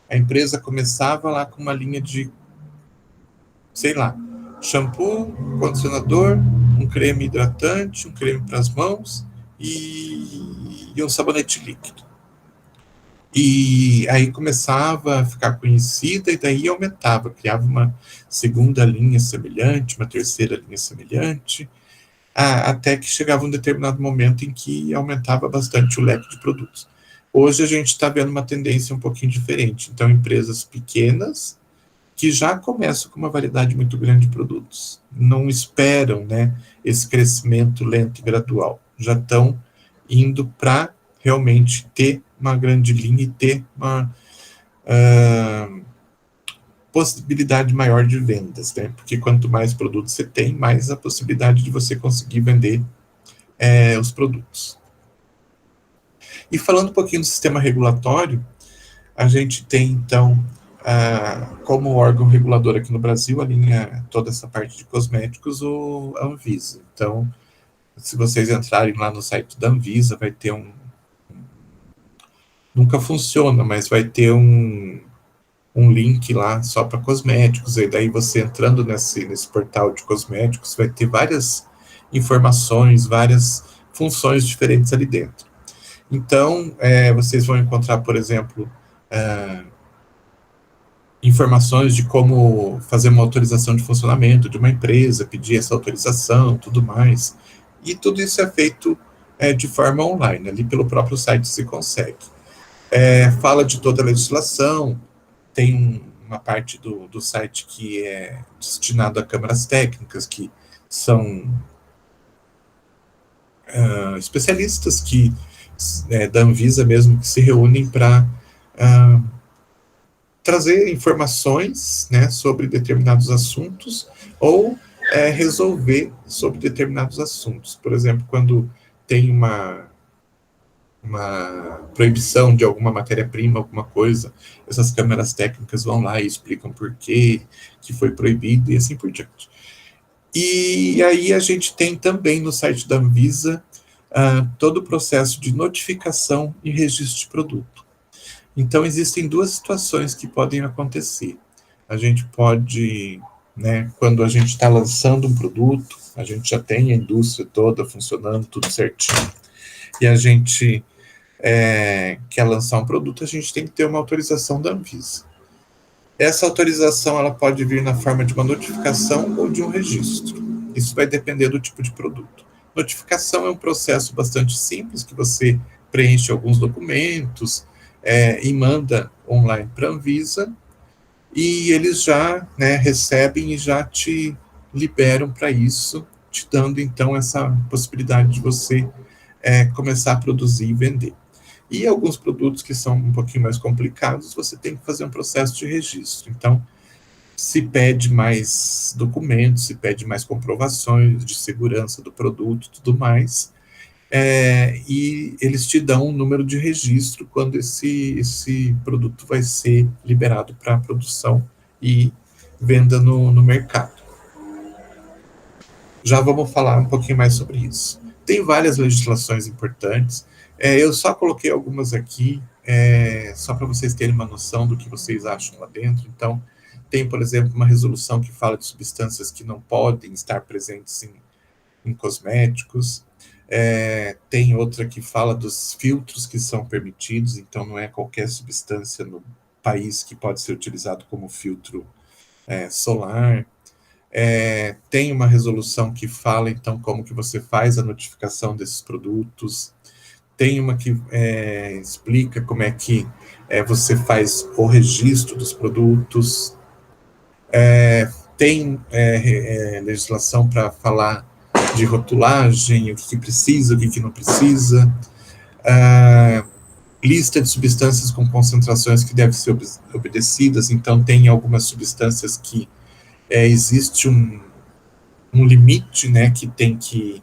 a empresa começava lá com uma linha de, sei lá, shampoo, condicionador, um creme hidratante, um creme para as mãos e um sabonete líquido. E aí começava a ficar conhecida e daí aumentava, criava uma segunda linha semelhante, uma terceira linha semelhante, até que chegava um determinado momento em que aumentava bastante o leque de produtos. Hoje a gente está vendo uma tendência um pouquinho diferente. Então, empresas pequenas que já começam com uma variedade muito grande de produtos. Não esperam, né, esse crescimento lento e gradual. Já estão indo para realmente ter uma grande linha e ter uma possibilidade maior de vendas, né? Porque quanto mais produtos você tem, mais a possibilidade de você conseguir vender os produtos. E falando um pouquinho do sistema regulatório, a gente tem, então, como órgão regulador aqui no Brasil, alinha toda essa parte de cosméticos, a Anvisa. Então, se vocês entrarem lá no site da Anvisa, vai ter nunca funciona, mas vai ter um link lá só para cosméticos, e daí você entrando nesse portal de cosméticos, vai ter várias informações, várias funções diferentes ali dentro. Então, vocês vão encontrar, por exemplo, informações de como fazer uma autorização de funcionamento de uma empresa, pedir essa autorização, tudo mais. E tudo isso é feito de forma online, ali pelo próprio site se consegue. Fala de toda a legislação, tem uma parte do site que é destinado a câmaras técnicas, que são especialistas da Anvisa mesmo, que se reúnem para trazer informações, né, sobre determinados assuntos ou resolver sobre determinados assuntos. Por exemplo, quando tem uma proibição de alguma matéria-prima, alguma coisa, essas câmaras técnicas vão lá e explicam por que foi proibido e assim por diante. E aí a gente tem também no site da Anvisa todo o processo de notificação e registro de produto. Então, existem duas situações que podem acontecer. A gente pode, né, quando a gente está lançando um produto, a gente já tem a indústria toda funcionando, tudo certinho, e a gente quer lançar um produto, a gente tem que ter uma autorização da Anvisa. Essa autorização ela pode vir na forma de uma notificação ou de um registro. Isso vai depender do tipo de produto. Notificação é um processo bastante simples, que você preenche alguns documentos e manda online para a Anvisa, e eles já, né, recebem e já te liberam para isso, te dando, então, essa possibilidade de você começar a produzir e vender. E alguns produtos que são um pouquinho mais complicados, você tem que fazer um processo de registro. Então, se pede mais documentos, se pede mais comprovações de segurança do produto, tudo mais, e eles te dão um número de registro quando esse produto vai ser liberado para produção e venda no mercado. Já vamos falar um pouquinho mais sobre isso. Tem várias legislações importantes, eu só coloquei algumas aqui, só para vocês terem uma noção do que vocês acham lá dentro. Então, tem, por exemplo, uma resolução que fala de substâncias que não podem estar presentes em cosméticos. Tem outra que fala dos filtros que são permitidos, então não é qualquer substância no país que pode ser utilizado como filtro solar. Tem uma resolução que fala, então, como que você faz a notificação desses produtos. Tem uma que explica como é que você faz o registro dos produtos. Tem legislação para falar de rotulagem, o que precisa, o que não precisa. Lista de substâncias com concentrações que devem ser obedecidas. Então, tem algumas substâncias que existe um limite, né, que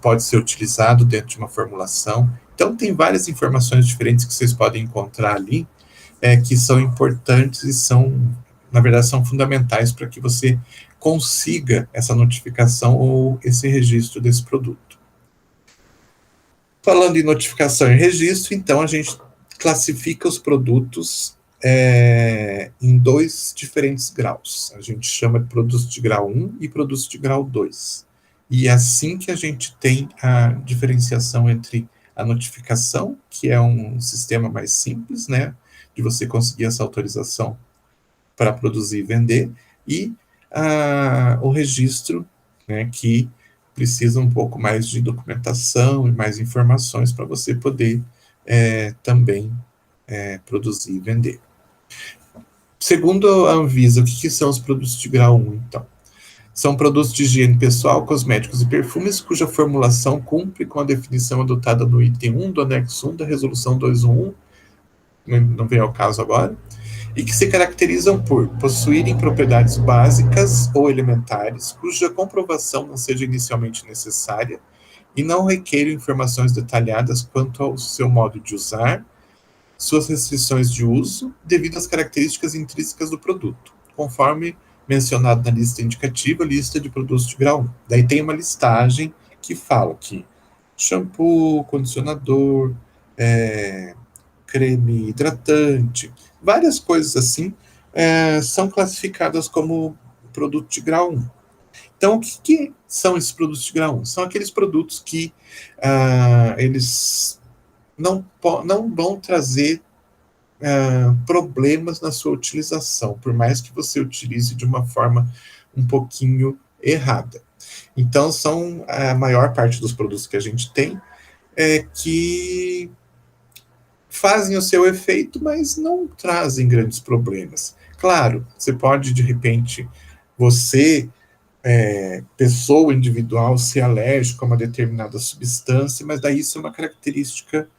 pode ser utilizado dentro de uma formulação. Então, tem várias informações diferentes que vocês podem encontrar ali, que são importantes e na verdade, são fundamentais para que você consiga essa notificação ou esse registro desse produto. Falando em notificação e registro, então, a gente classifica os produtos em 2 diferentes graus. A gente chama de produtos de grau 1 e produtos de grau 2. E é assim que a gente tem a diferenciação entre a notificação, que é um sistema mais simples, né, de você conseguir essa autorização para produzir e vender, e o registro, né, que precisa um pouco mais de documentação e mais informações para você poder também produzir e vender. Segundo a Anvisa, o que são os produtos de grau 1, então? São produtos de higiene pessoal, cosméticos e perfumes, cuja formulação cumpre com a definição adotada no item 1 do anexo 1 da Resolução 211, não vem ao caso agora, e que se caracterizam por possuírem propriedades básicas ou elementares, cuja comprovação não seja inicialmente necessária e não requeiram informações detalhadas quanto ao seu modo de usar, suas restrições de uso, devido às características intrínsecas do produto, conforme mencionado na lista indicativa, lista de produtos de grau 1. Daí tem uma listagem que fala que shampoo, condicionador, creme hidratante, várias coisas assim, são classificadas como produto de grau 1. Então, o que são esses produtos de grau 1? São aqueles produtos que eles não vão trazer problemas na sua utilização, por mais que você utilize de uma forma um pouquinho errada. Então, são a maior parte dos produtos que a gente tem que fazem o seu efeito, mas não trazem grandes problemas. Claro, você pode, de repente, você, pessoa individual, ser alérgico a uma determinada substância, mas daí isso é uma característica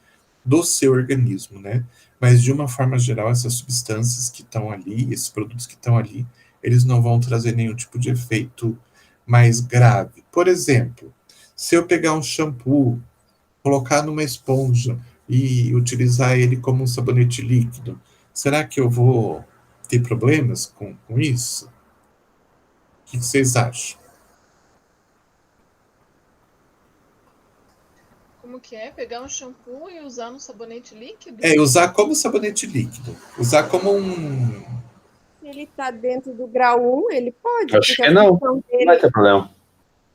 do seu organismo, né? Mas, de uma forma geral, essas substâncias que estão ali, esses produtos que estão ali, eles não vão trazer nenhum tipo de efeito mais grave. Por exemplo, se eu pegar um shampoo, colocar numa esponja e utilizar ele como um sabonete líquido, será que eu vou ter problemas com isso? O que vocês acham? Como que é? Pegar um shampoo e usar no sabonete líquido? Usar como sabonete líquido. Usar como um... Se ele está dentro do grau 1, ele pode. Acho porque que a não. função Não vai ter problema.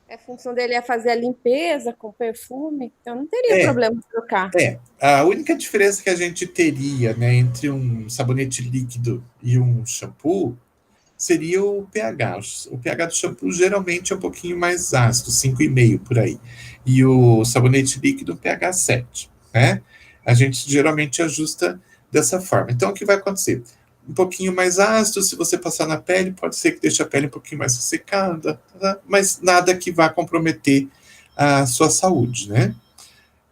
A função dele é fazer a limpeza com perfume, então não teria problema trocar. A única diferença que a gente teria, né, entre um sabonete líquido e um shampoo seria o pH. O pH do shampoo geralmente é um pouquinho mais ácido, 5,5 por aí. E o sabonete líquido, um pH 7, né? A gente geralmente ajusta dessa forma. Então, o que vai acontecer? Um pouquinho mais ácido, se você passar na pele, pode ser que deixe a pele um pouquinho mais ressecada, tá? Mas nada que vá comprometer a sua saúde, né?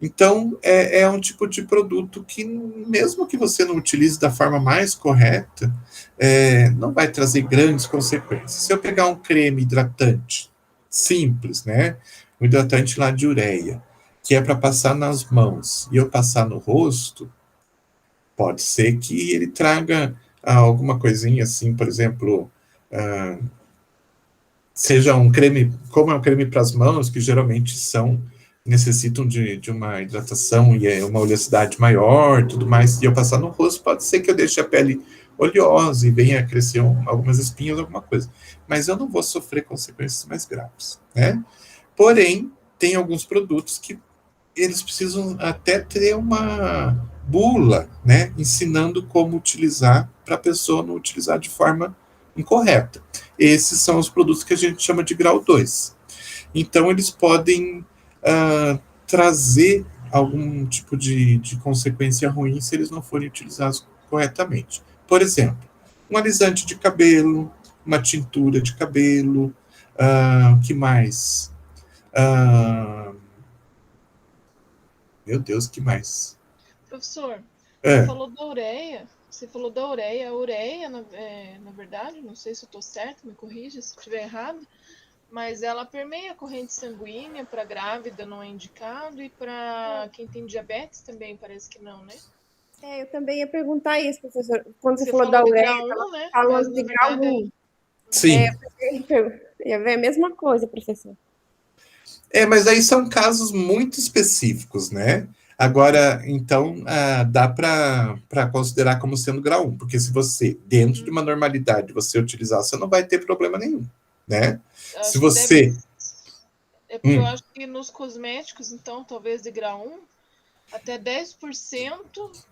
Então, é um tipo de produto que, mesmo que você não utilize da forma mais correta, não vai trazer grandes consequências. Se eu pegar um creme hidratante simples, né? Um hidratante lá de ureia, que é para passar nas mãos, e eu passar no rosto, pode ser que ele traga alguma coisinha assim, por exemplo, seja um creme, como é um creme para as mãos, que geralmente necessitam de uma hidratação e uma oleosidade maior, tudo mais, e eu passar no rosto, pode ser que eu deixe a pele oleosa e venha a crescer algumas espinhas, alguma coisa. Mas eu não vou sofrer consequências mais graves, né? Porém, tem alguns produtos que eles precisam até ter uma bula, né, ensinando como utilizar para a pessoa não utilizar de forma incorreta. Esses são os produtos que a gente chama de grau 2. Então, eles podem trazer algum tipo de consequência ruim se eles não forem utilizados corretamente. Por exemplo, um alisante de cabelo, uma tintura de cabelo, que mais? Meu Deus, que mais? Professor, você falou da ureia. Você falou da ureia. A ureia, na verdade, não sei se eu estou certo, me corrija se estiver errado, mas ela permeia a corrente sanguínea, para grávida não é indicado, e para quem tem diabetes também parece que não, né? Eu também ia perguntar isso, professor. Quando você falou falou da ureia, grau 1, né? falando de grau 1. Sim. Ia ver a mesma coisa, professor. Mas aí são casos muito específicos, né? Agora, então, dá para considerar como sendo grau 1, porque se você, dentro de uma normalidade, você utilizar, você não vai ter problema nenhum, né? Se você... porque eu acho que nos cosméticos, então, talvez de grau 1, até 10%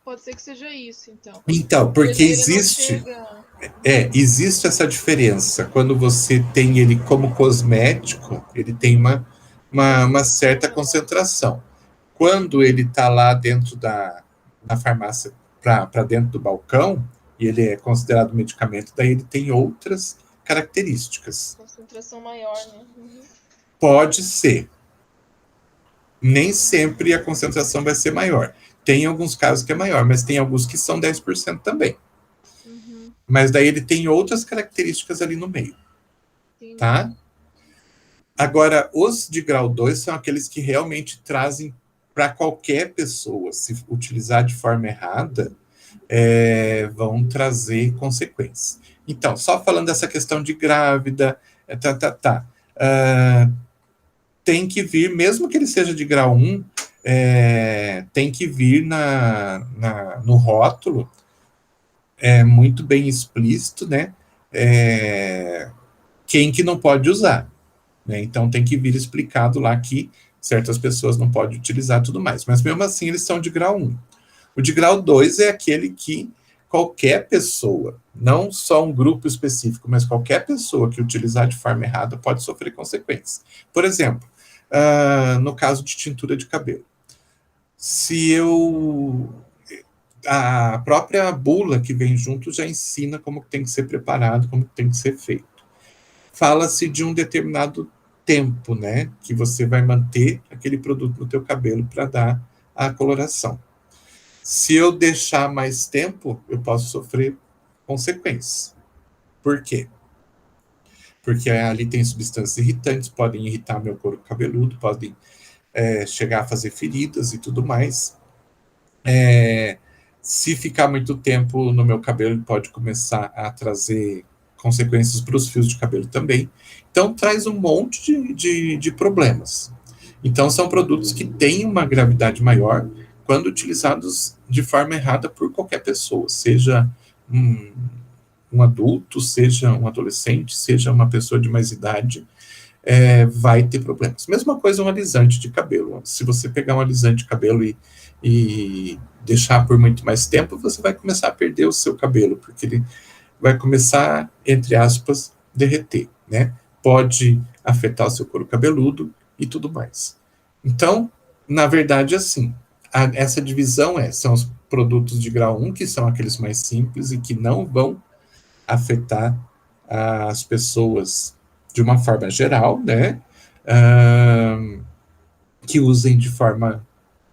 pode ser que seja isso, então. Então, porque existe essa diferença. Quando você tem ele como cosmético, ele tem uma certa concentração. Quando ele está lá dentro da farmácia, para dentro do balcão, e ele é considerado medicamento, daí ele tem outras características. Concentração maior, né? Pode ser. Nem sempre a concentração vai ser maior. Tem alguns casos que é maior, mas tem alguns que são 10% também. Mas daí ele tem outras características ali no meio. Tá? Agora, os de grau 2 são aqueles que realmente trazem para qualquer pessoa, se utilizar de forma errada, vão trazer consequências. Então, só falando dessa questão de grávida, tem que vir, mesmo que ele seja de grau 1, tem que vir no rótulo, muito bem explícito, né? Quem que não pode usar. Né? Então tem que vir explicado lá que certas pessoas não podem utilizar tudo mais. Mas mesmo assim eles são de grau 1. O de grau 2 é aquele que qualquer pessoa, não só um grupo específico, mas qualquer pessoa que utilizar de forma errada pode sofrer consequências. Por exemplo, no caso de tintura de cabelo, a própria bula que vem junto já ensina como tem que ser preparado, como tem que ser feito. Fala-se de um determinado tempo, né, que você vai manter aquele produto no teu cabelo para dar a coloração. Se eu deixar mais tempo, eu posso sofrer consequências. Por quê? Porque ali tem substâncias irritantes, podem irritar meu couro cabeludo, podem chegar a fazer feridas e tudo mais. Se ficar muito tempo no meu cabelo, pode começar a trazer consequências para os fios de cabelo também. Então, traz um monte de problemas. Então, são produtos que têm uma gravidade maior quando utilizados de forma errada por qualquer pessoa, seja um adulto, seja um adolescente, seja uma pessoa de mais idade, vai ter problemas. Mesma coisa um alisante de cabelo. Se você pegar um alisante de cabelo e deixar por muito mais tempo, você vai começar a perder o seu cabelo, porque ele vai começar, entre aspas, derreter, né? Pode afetar o seu couro cabeludo e tudo mais. Então, na verdade, assim, essa divisão são os produtos de grau 1, que são aqueles mais simples e que não vão afetar as pessoas de uma forma geral, né? Que usem de forma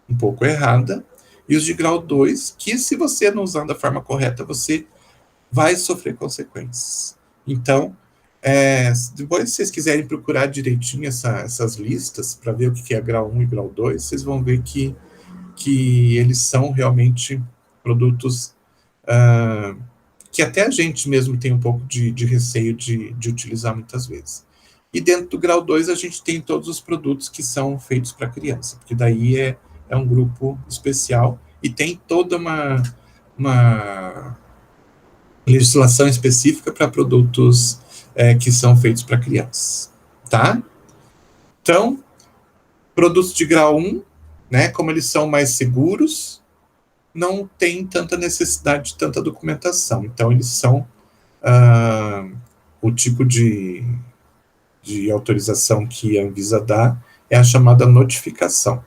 um pouco errada, e os de grau 2, que se você não usar da forma correta, você vai sofrer consequências. Então, depois se vocês quiserem procurar direitinho essas listas, para ver o que é grau 1 e grau 2, vocês vão ver que eles são realmente produtos que até a gente mesmo tem um pouco de receio de utilizar muitas vezes. E dentro do grau 2 a gente tem todos os produtos que são feitos para criança, porque daí é um grupo especial e tem toda uma legislação específica para produtos que são feitos para crianças, tá? Então, produtos de grau 1, né, como eles são mais seguros, não tem tanta necessidade de tanta documentação. Então, eles são o tipo de autorização que a Anvisa dá é a chamada notificação.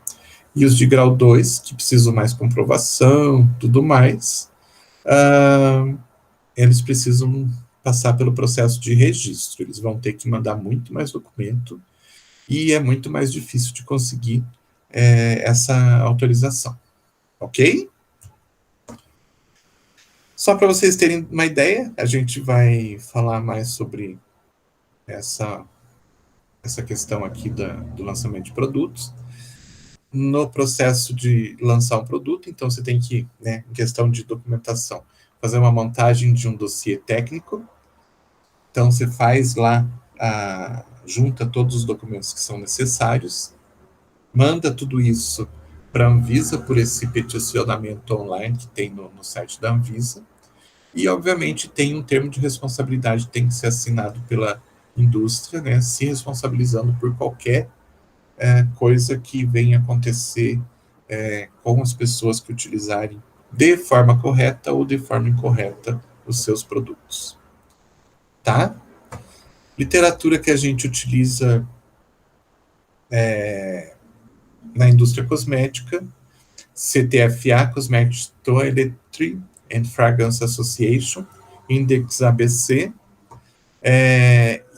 E os de grau 2, que precisam mais comprovação, tudo mais, eles precisam passar pelo processo de registro. Eles vão ter que mandar muito mais documento e é muito mais difícil de conseguir essa autorização. Ok? Só para vocês terem uma ideia, a gente vai falar mais sobre essa questão aqui do lançamento de produtos. No processo de lançar um produto, então você tem que, né, em questão de documentação, fazer uma montagem de um dossiê técnico. Então você faz lá, junta todos os documentos que são necessários, manda tudo isso para a Anvisa por esse peticionamento online que tem no site da Anvisa, e obviamente tem um termo de responsabilidade que tem que ser assinado pela indústria, né, se responsabilizando por qualquer coisa que venha acontecer com as pessoas que utilizarem de forma correta ou de forma incorreta os seus produtos. Tá? Literatura que a gente utiliza na indústria cosmética, CTFA, Cosmetic Toiletry and Fragrance Association, Index ABC,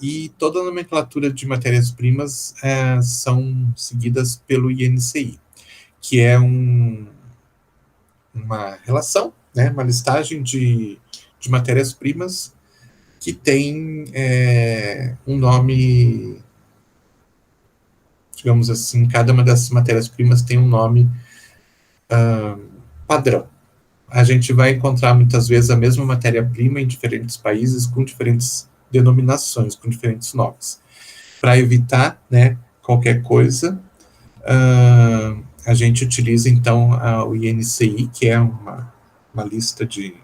e toda a nomenclatura de matérias-primas são seguidas pelo INCI, que é uma relação, né, uma listagem de matérias-primas que tem um nome, digamos assim, cada uma dessas matérias-primas tem um nome padrão. A gente vai encontrar muitas vezes a mesma matéria-prima em diferentes países com diferentes denominações, com diferentes nomes. Para evitar, né, qualquer coisa, a gente utiliza, então, o INCI, que é uma lista de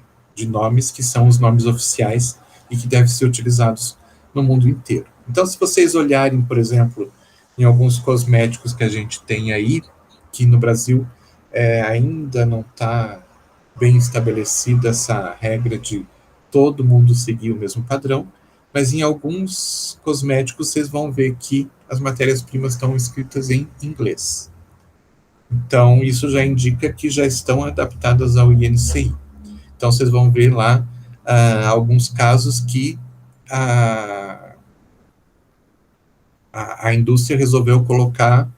nomes que são os nomes oficiais e que devem ser utilizados no mundo inteiro. Então, se vocês olharem, por exemplo, em alguns cosméticos que a gente tem aí, que no Brasil ainda não está bem estabelecida essa regra de todo mundo seguir o mesmo padrão, mas em alguns cosméticos vocês vão ver que as matérias-primas estão escritas em inglês. Então, isso já indica que já estão adaptadas ao INCI. Então, vocês vão ver lá alguns casos que a indústria resolveu colocar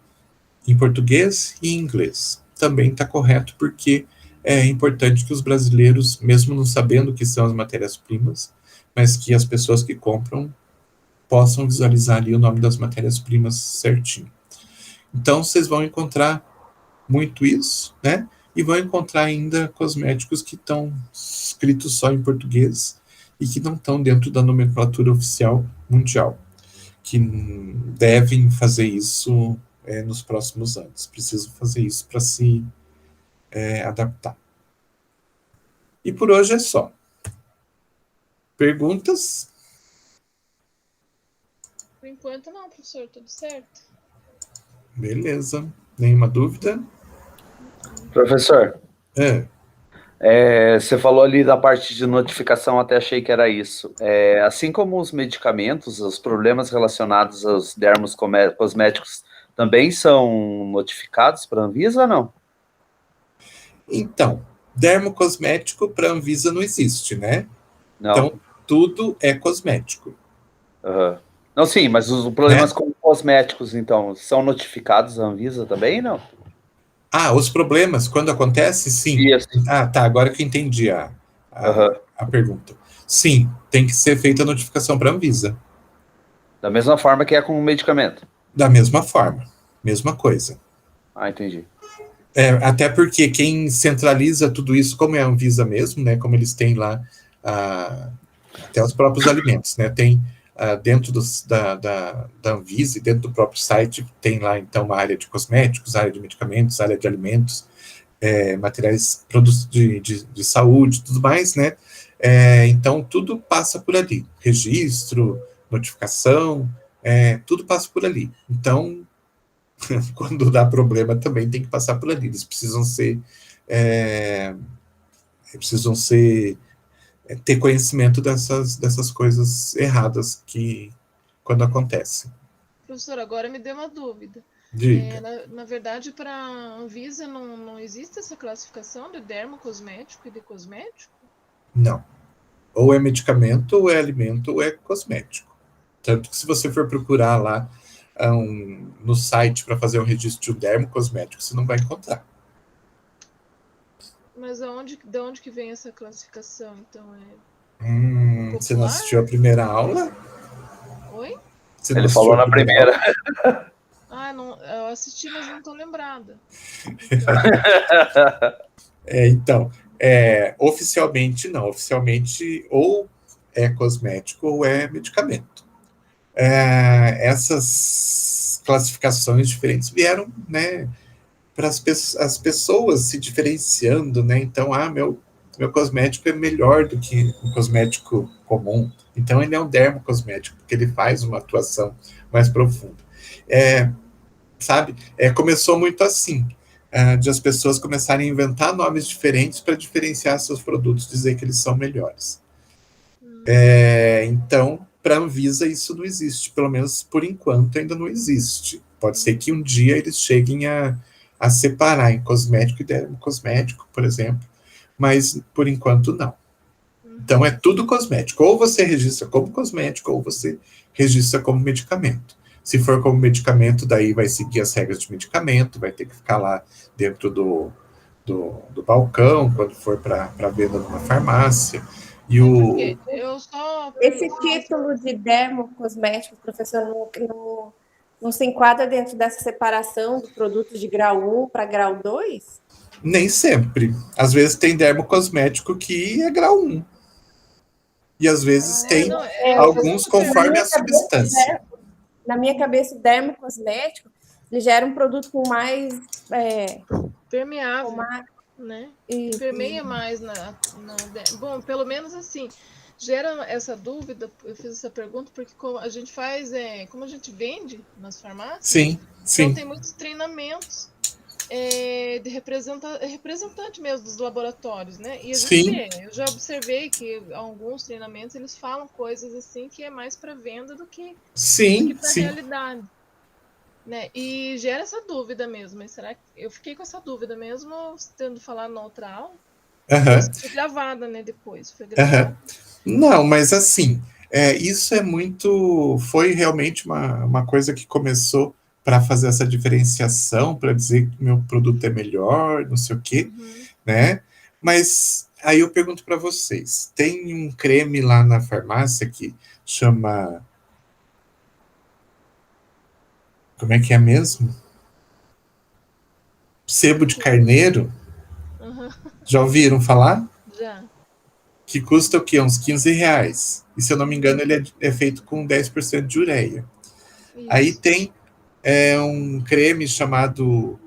em português e em inglês. Também está correto, porque é importante que os brasileiros, mesmo não sabendo o que são as matérias-primas, mas que as pessoas que compram possam visualizar ali o nome das matérias-primas certinho. Então, vocês vão encontrar muito isso, né? E vão encontrar ainda cosméticos que estão escritos só em português e que não estão dentro da nomenclatura oficial mundial, que devem fazer isso nos próximos anos. Precisam fazer isso para se adaptar. E por hoje é só. Perguntas? Por enquanto não, professor, tudo certo. Beleza. Nenhuma dúvida? Professor, É. Você falou ali da parte de notificação, até achei que era isso. Assim como os medicamentos, os problemas relacionados aos dermos cosméticos também são notificados para a Anvisa ou não? Então, dermocosmético para a Anvisa não existe, né? Não. Então, tudo é cosmético. Uhum. Não, sim, mas os problemas com cosméticos, então, são notificados à Anvisa também, não? Os problemas, quando acontece, sim. Isso. Tá, agora que eu entendi a pergunta. Sim, tem que ser feita a notificação para a Anvisa. Da mesma forma que é com o medicamento? Da mesma forma, mesma coisa. Entendi. Até porque quem centraliza tudo isso, como é a Anvisa mesmo, né, como eles têm lá até os próprios alimentos, né, tem dentro da Anvisa e dentro do próprio site, tem lá então uma área de cosméticos, área de medicamentos, área de alimentos, materiais, produtos de saúde, tudo mais, né, então tudo passa por ali, registro, notificação, tudo passa por ali. Então, quando dá problema também tem que passar por ali. Eles precisam ter conhecimento dessas coisas erradas que quando acontecem. Professor, agora me deu uma dúvida. Diga. Na verdade, para a Anvisa não existe essa classificação de dermocosmético e de cosmético? Não. Ou é medicamento, ou é alimento, ou é cosmético. Tanto que se você for procurar lá no site para fazer um registro de um dermocosmético, você não vai encontrar. Mas de onde que vem essa classificação, então? Você não assistiu a primeira aula? Oi? Ele falou na primeira. Não, eu assisti, mas não estou lembrada. Então, oficialmente não. Oficialmente ou é cosmético ou é medicamento. Essas classificações diferentes vieram, né, para as pessoas se diferenciando, né? Então, meu cosmético é melhor do que um cosmético comum. Então, ele é um dermocosmético, porque ele faz uma atuação mais profunda. Sabe? Começou muito assim, de as pessoas começarem a inventar nomes diferentes para diferenciar seus produtos, dizer que eles são melhores. Então, para a Anvisa isso não existe, pelo menos por enquanto ainda não existe. Pode ser que um dia eles cheguem a separar em cosmético e dermocosmético, por exemplo, mas por enquanto não. Então é tudo cosmético. Ou você registra como cosmético, ou você registra como medicamento. Se for como medicamento, daí vai seguir as regras de medicamento, vai ter que ficar lá dentro do balcão, quando for para venda numa farmácia. Esse título de dermocosmético, professor, não se enquadra dentro dessa separação do produto de grau 1 para grau 2? Nem sempre. Às vezes tem dermocosmético que é grau 1. E às vezes tem alguns conforme a substância. Na minha cabeça, o dermocosmético ele gera um produto com mais... permeável, né? Permeia mais Bom, pelo menos assim, gera essa dúvida, eu fiz essa pergunta, porque como a gente faz, como a gente vende nas farmácias, sim. Então tem muitos treinamentos de representante mesmo dos laboratórios, né? E a gente Sim, vê, eu já observei que alguns treinamentos eles falam coisas assim que é mais para venda do que sim, para sim. realidade, né? E gera essa dúvida mesmo. Mas será que eu fiquei com essa dúvida mesmo tendo falado na outra aula? Aham, Foi gravada, né? Depois foi aham. gravada. Não, mas assim, isso é muito. Foi realmente uma coisa que começou para fazer essa diferenciação, para dizer que meu produto é melhor, não sei o quê, Uhum. né? Mas aí eu pergunto para vocês: tem um creme lá na farmácia que chama. Como é que é mesmo? Sebo de carneiro? Uhum. Já ouviram falar? Já. Que custa o quê? Uns R$ 15. E se eu não me engano, Uhum. ele é feito com 10% de ureia. Aí Isso. tem um creme chamado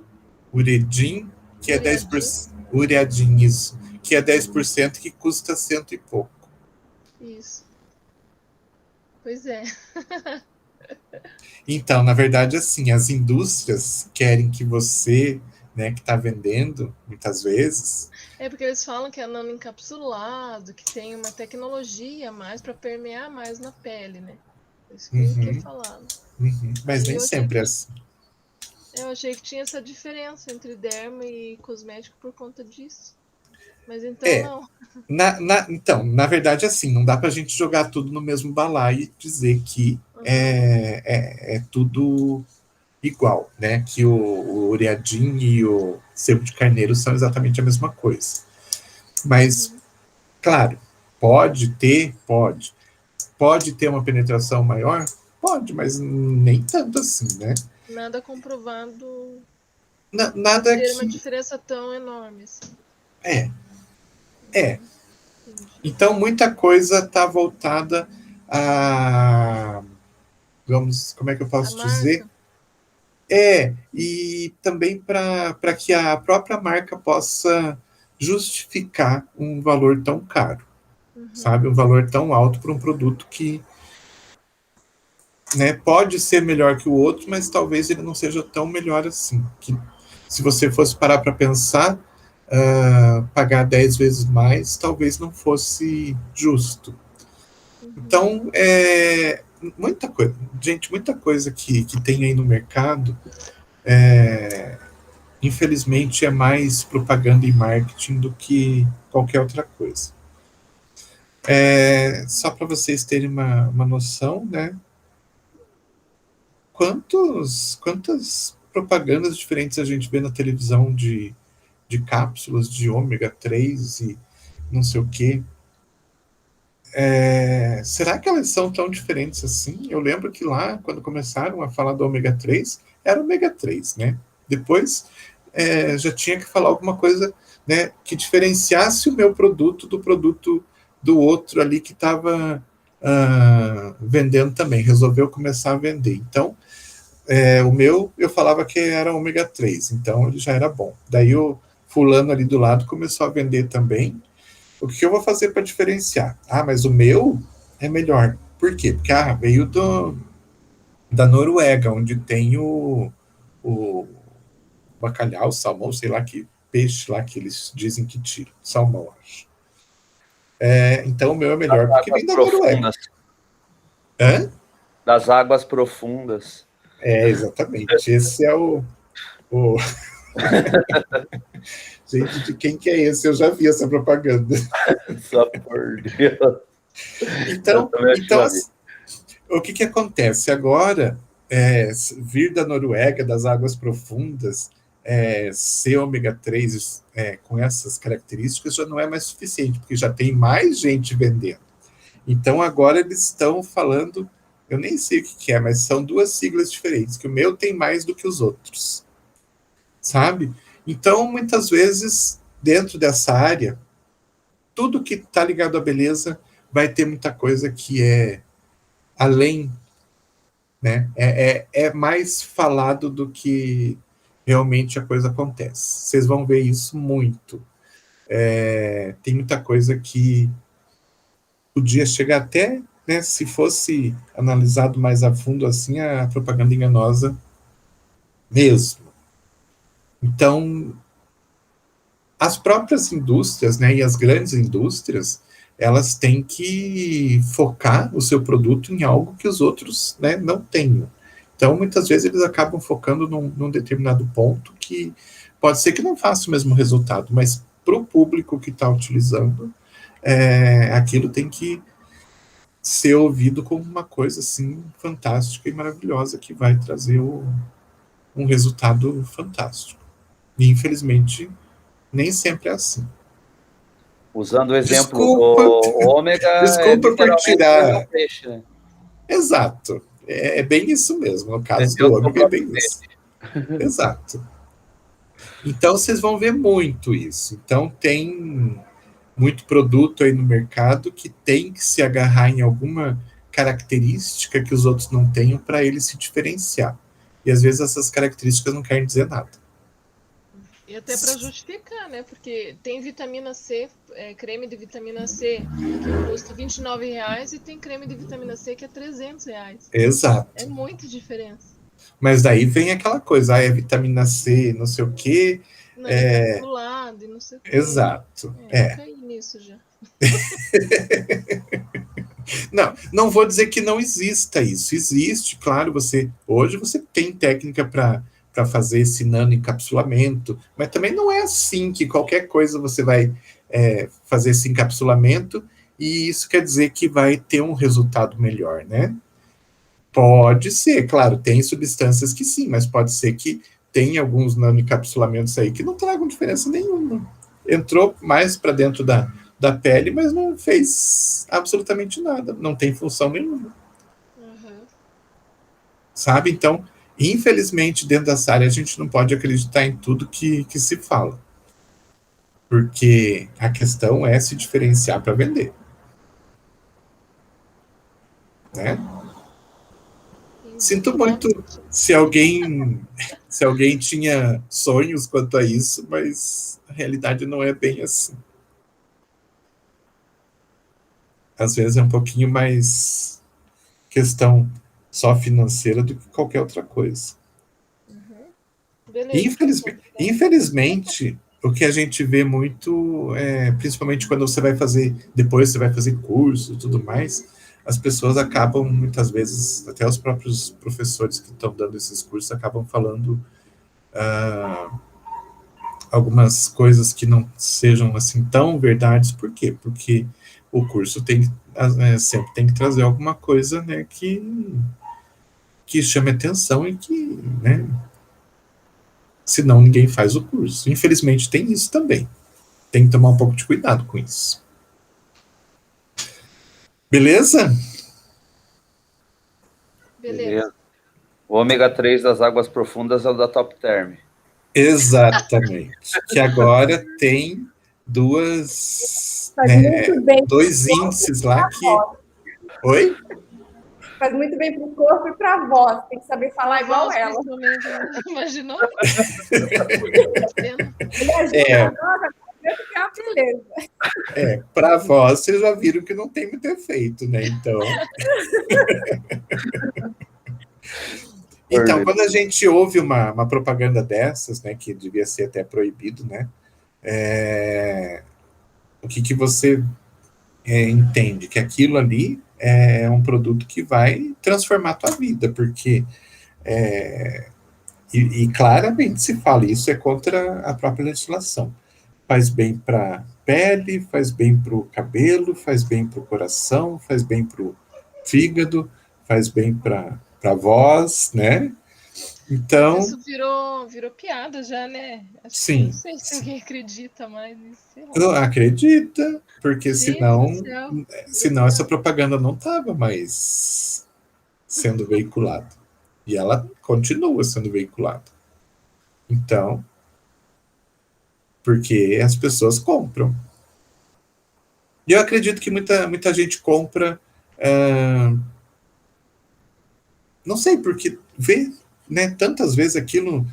Uredin, que é 10%. Uriadim. Ureadin, isso. Que é 10%, que custa cento e pouco. Isso. Pois é. Então, na verdade, assim, as indústrias querem que você, né, que está vendendo, muitas vezes. É porque eles falam que é nano-encapsulado, que tem uma tecnologia a mais para permear mais na pele, né? Isso que é Uhum, falado. mas Aí nem sempre é assim. eu achei que tinha essa diferença entre derma e cosmético por conta disso. Mas então É, não. então, na verdade, assim, não dá para a gente jogar tudo no mesmo balaio e dizer que Uhum, é tudo igual, né? Que o Ureadin e o sebo de carneiro são exatamente a mesma coisa. Mas, uhum. claro, pode ter, pode. Pode ter uma penetração maior? Pode, mas nem tanto assim, né? Nada comprovado de Nada ter uma que. diferença tão enorme assim. É, é. Entendi. Então, muita coisa está voltada a. Vamos, como é que eu A posso dizer? marca? E também para que a própria marca possa justificar um valor tão caro, Uhum, sabe? Um valor tão alto para um produto que, né, pode ser melhor que o outro, mas talvez ele não seja tão melhor assim. Que, se você fosse parar para pensar, pagar 10 vezes mais talvez não fosse justo. uhum, Então, muita coisa, gente, muita coisa que tem aí no mercado, infelizmente, é mais propaganda e marketing do que qualquer outra coisa. Só para vocês terem uma noção, né? Quantas propagandas diferentes a gente vê na televisão de cápsulas de ômega 3 e não sei o quê. Será que elas são tão diferentes assim? Eu lembro que lá, quando começaram a falar do ômega 3, era ômega 3, né? Depois já tinha que falar alguma coisa, né, que diferenciasse o meu produto do produto do outro ali que estava vendendo também. Resolveu começar a vender. Então, o meu, eu falava que era ômega 3, então ele já era bom. Daí o fulano ali do lado começou a vender também. O que eu vou fazer para diferenciar? Ah, mas o meu é melhor. Por quê? Porque veio da Noruega, onde tem o bacalhau, salmão, sei lá que peixe lá que eles dizem que tira. Salmão, acho. Então o meu é melhor porque Águas vem da Noruega. profundas. Hã? Das águas profundas. Exatamente. Esse é o... Gente, de quem que é esse? Eu já vi essa propaganda. Só por Deus. Eu Então, também acho que então já vi. assim, o que acontece? Agora, vir da Noruega, das águas profundas, ser ômega 3 com essas características já não é mais suficiente, porque já tem mais gente vendendo. Então, agora eles estão falando, eu nem sei o que é, mas são duas siglas diferentes, que o meu tem mais do que os outros, sabe? Então, muitas vezes, dentro dessa área, tudo que está ligado à beleza vai ter muita coisa que é além, né? É mais falado do que realmente a coisa acontece. Vocês vão ver isso muito. Tem muita coisa que podia chegar até, né, se fosse analisado mais a fundo assim, a propaganda enganosa mesmo. Então, as próprias indústrias, né, e as grandes indústrias, elas têm que focar o seu produto em algo que os outros, né, não tenham. Então, muitas vezes eles acabam focando num determinado ponto que pode ser que não faça o mesmo resultado, mas para o público que está utilizando, aquilo tem que ser ouvido como uma coisa assim fantástica e maravilhosa que vai trazer um resultado fantástico. E infelizmente nem sempre é assim. Usando o exemplo Desculpa, do ômega, desculpa por tirar. Um peixe, né? Exato. É bem isso mesmo. No caso do ômega é bem isso. Exato. Então vocês vão ver muito isso. Então tem muito produto aí no mercado que tem que se agarrar em alguma característica que os outros não tenham para ele se diferenciar. E às vezes essas características não querem dizer nada. E até para justificar, né? Porque tem vitamina C, creme de vitamina C que custa R$29 e tem creme de vitamina C que é R$300. Exato. É muita diferença. Mas daí vem aquela coisa, é vitamina C, não sei o quê. Não, é do lado e não sei o quê. Exato. Eu caí nisso já. Não vou dizer que não exista isso. Existe, claro, hoje você tem técnica para fazer esse nanoencapsulamento, mas também não é assim que qualquer coisa você vai fazer esse encapsulamento e isso quer dizer que vai ter um resultado melhor, né? Pode ser, claro, tem substâncias que sim, mas pode ser que tem alguns nanoencapsulamentos aí que não tragam diferença nenhuma. Entrou mais para dentro da pele, mas não fez absolutamente nada, não tem função nenhuma. Sabe? Então, infelizmente, dentro dessa área, a gente não pode acreditar em tudo que se fala. Porque a questão é se diferenciar para vender. Né? Sinto muito se alguém tinha sonhos quanto a isso, mas a realidade não é bem assim. Às vezes é um pouquinho mais questão só financeira do que qualquer outra coisa. Infelizmente, o que a gente vê muito, principalmente quando você vai fazer, depois você vai fazer curso e tudo mais, as pessoas acabam, muitas vezes, até os próprios professores que estão dando esses cursos, acabam falando algumas coisas que não sejam assim tão verdades. Por quê? Porque o curso sempre tem que trazer alguma coisa, né, que chame atenção e que, né, senão ninguém faz o curso. Infelizmente tem isso também. Tem que tomar um pouco de cuidado com isso. Beleza? Beleza. O ômega 3 das águas profundas é o da Top Term. Exatamente. Que agora tem dois índices lá que... Oi? Faz muito bem para o corpo e para a voz. Tem que saber falar igual ela. Imaginou? Para a voz, vocês já viram que não tem muito efeito, né? Então, quando a gente ouve uma propaganda dessas, né, que devia ser até proibido, né, o que você entende? Que aquilo ali é um produto que vai transformar a tua vida, porque e claramente se fala, isso é contra a própria legislação. Faz bem para a pele, faz bem para o cabelo, faz bem para o coração, faz bem para o fígado, faz bem para a voz, né? Então... Isso virou piada já, né? Sim. Não sei se alguém acredita mais nisso. Não acredita, porque senão essa propaganda não estava mais sendo veiculada. E ela continua sendo veiculada. Então, porque as pessoas compram. E eu acredito que muita gente compra, não sei, porque vê, né, tantas vezes aquilo,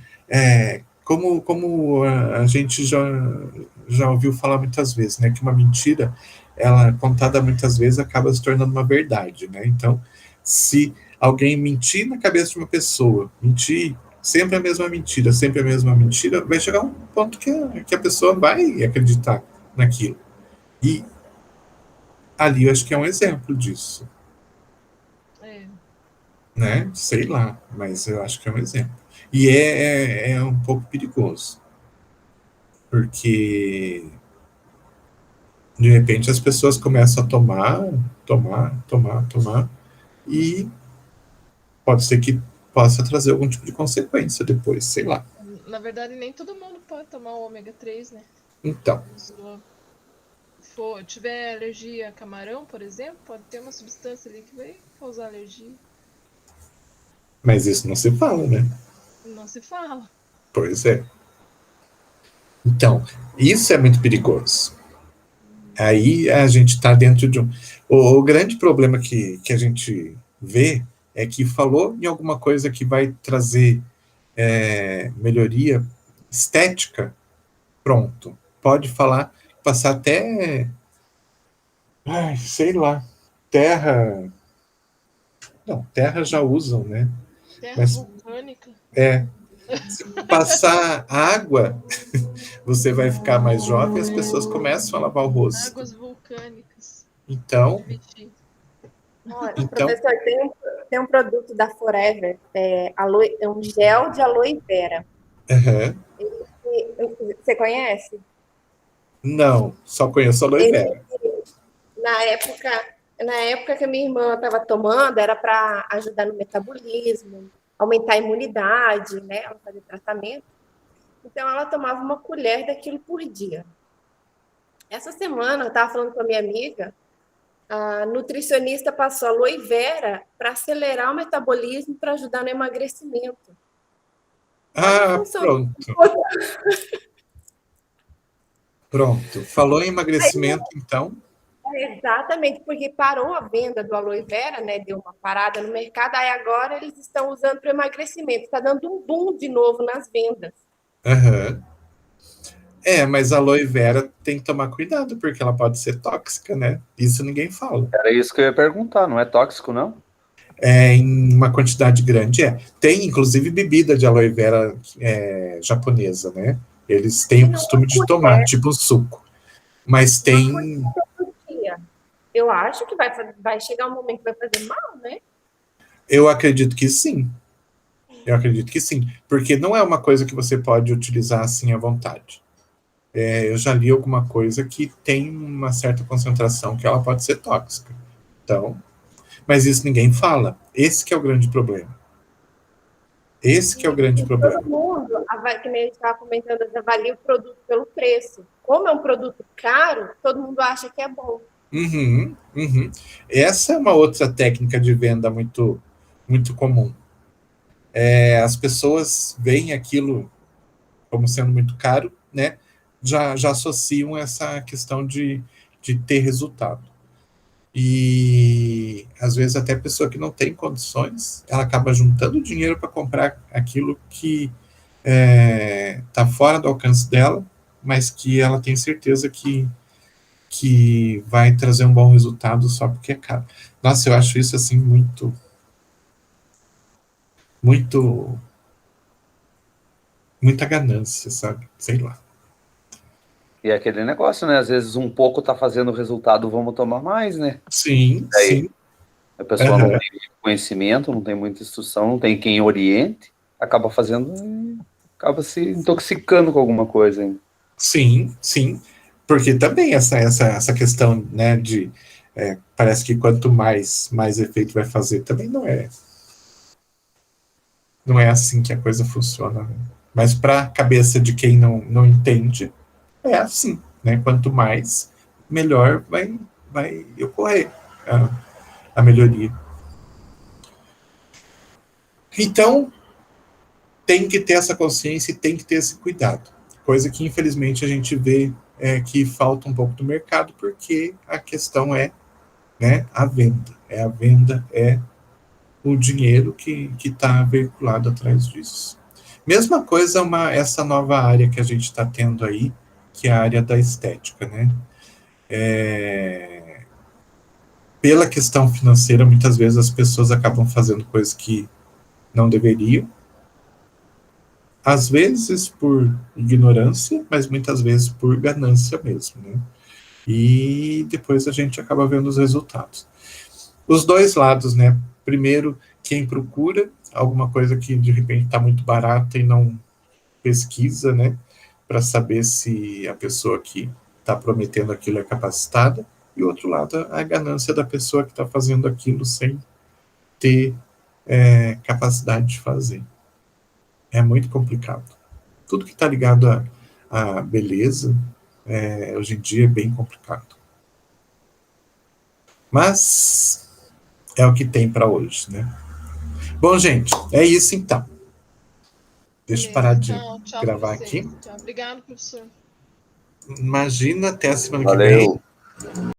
como a gente já ouviu falar muitas vezes, né, que uma mentira, ela contada muitas vezes acaba se tornando uma verdade, né? Então, se alguém mentir na cabeça de uma pessoa, mentir sempre a mesma mentira, vai chegar um ponto que a pessoa vai acreditar naquilo. E ali eu acho que é um exemplo disso. Né? Sei lá, mas eu acho que é um exemplo. E é um pouco perigoso. Porque de repente as pessoas começam a tomar, e pode ser que possa trazer algum tipo de consequência depois, sei lá. Na verdade, nem todo mundo pode tomar o ômega 3, né? Então. Se tiver alergia a camarão, por exemplo, pode ter uma substância ali que vai causar alergia. Mas isso não se fala, né? Não se fala. Pois é. Então, isso é muito perigoso. Aí a gente está dentro de um... O grande problema que a gente vê é que falou em alguma coisa que vai trazer melhoria estética, pronto. Pode falar, passar até... sei lá. Terra... Não, terra já usam, né? Terra vulcânica. Se passar água, você vai ficar mais jovem e as pessoas começam a lavar o rosto. Águas vulcânicas. Então, professor, tem um produto da Forever, é um gel de aloe vera. Você conhece? Não, só conheço aloe vera. Na época que a minha irmã estava tomando, era para ajudar no metabolismo, aumentar a imunidade, né? Ela fazia tratamento. Então, ela tomava uma colher daquilo por dia. Essa semana, eu estava falando com a minha amiga, a nutricionista passou aloe vera para acelerar o metabolismo, para ajudar no emagrecimento. Pronto. Pronto. Falou em emagrecimento, então? Exatamente, porque parou a venda do aloe vera, né? Deu uma parada no mercado, aí agora eles estão usando para emagrecimento. Está dando um boom de novo nas vendas. Mas a aloe vera tem que tomar cuidado, porque ela pode ser tóxica, né? Isso ninguém fala. Era isso que eu ia perguntar, não é tóxico, não? Em uma quantidade grande, Tem, inclusive, bebida de aloe vera japonesa, né? Eles têm o costume de tomar, tipo suco. Mas tem... Eu acho que vai chegar um momento que vai fazer mal, né? Eu acredito que sim. Porque não é uma coisa que você pode utilizar assim à vontade. Eu já li alguma coisa que tem uma certa concentração que ela pode ser tóxica. Então, mas isso ninguém fala. Esse que é o grande problema. Todo mundo, que nem a gente estava comentando, avalia o produto pelo preço. Como é um produto caro, todo mundo acha que é bom. Essa é uma outra técnica de venda muito, muito comum. As pessoas veem aquilo como sendo muito caro, né? Já associam essa questão de ter resultado. E às vezes até a pessoa que não tem condições, ela acaba juntando dinheiro para comprar aquilo que está fora do alcance dela, mas que ela tem certeza que vai trazer um bom resultado só porque é caro. Nossa, eu acho isso assim muito muita ganância, sabe? Sei lá. E é aquele negócio, né? Às vezes um pouco tá fazendo resultado, vamos tomar mais, né? Sim. A pessoa não tem conhecimento, não tem muita instrução, não tem quem oriente, acaba se intoxicando com alguma coisa. Hein? Sim. Porque também essa questão, né, de parece que quanto mais efeito vai fazer, também não é assim que a coisa funciona. Né? Mas para a cabeça de quem não entende, é assim, né? Quanto mais, melhor vai ocorrer a melhoria. Então, tem que ter essa consciência e tem que ter esse cuidado. Coisa que, infelizmente, a gente vê que falta um pouco do mercado, porque a questão é, né, a venda. A venda é o dinheiro que está veiculado atrás disso. Mesma coisa essa nova área que a gente está tendo aí, que é a área da estética, né? Pela questão financeira, muitas vezes as pessoas acabam fazendo coisas que não deveriam, Às vezes por ignorância, mas muitas vezes por ganância mesmo, né? E depois a gente acaba vendo os resultados. Os dois lados, né? Primeiro, quem procura alguma coisa que de repente está muito barata e não pesquisa, né? Para saber se a pessoa que está prometendo aquilo é capacitada. E o outro lado, a ganância da pessoa que está fazendo aquilo sem ter capacidade de fazer. É muito complicado. Tudo que está ligado à beleza, hoje em dia é bem complicado. Mas é o que tem para hoje, né? Bom, gente, é isso então. Deixa eu parar de Tchau, gravar vocês. aqui. Tchau. Obrigado, professor. Imagina, até a semana que Valeu. vem.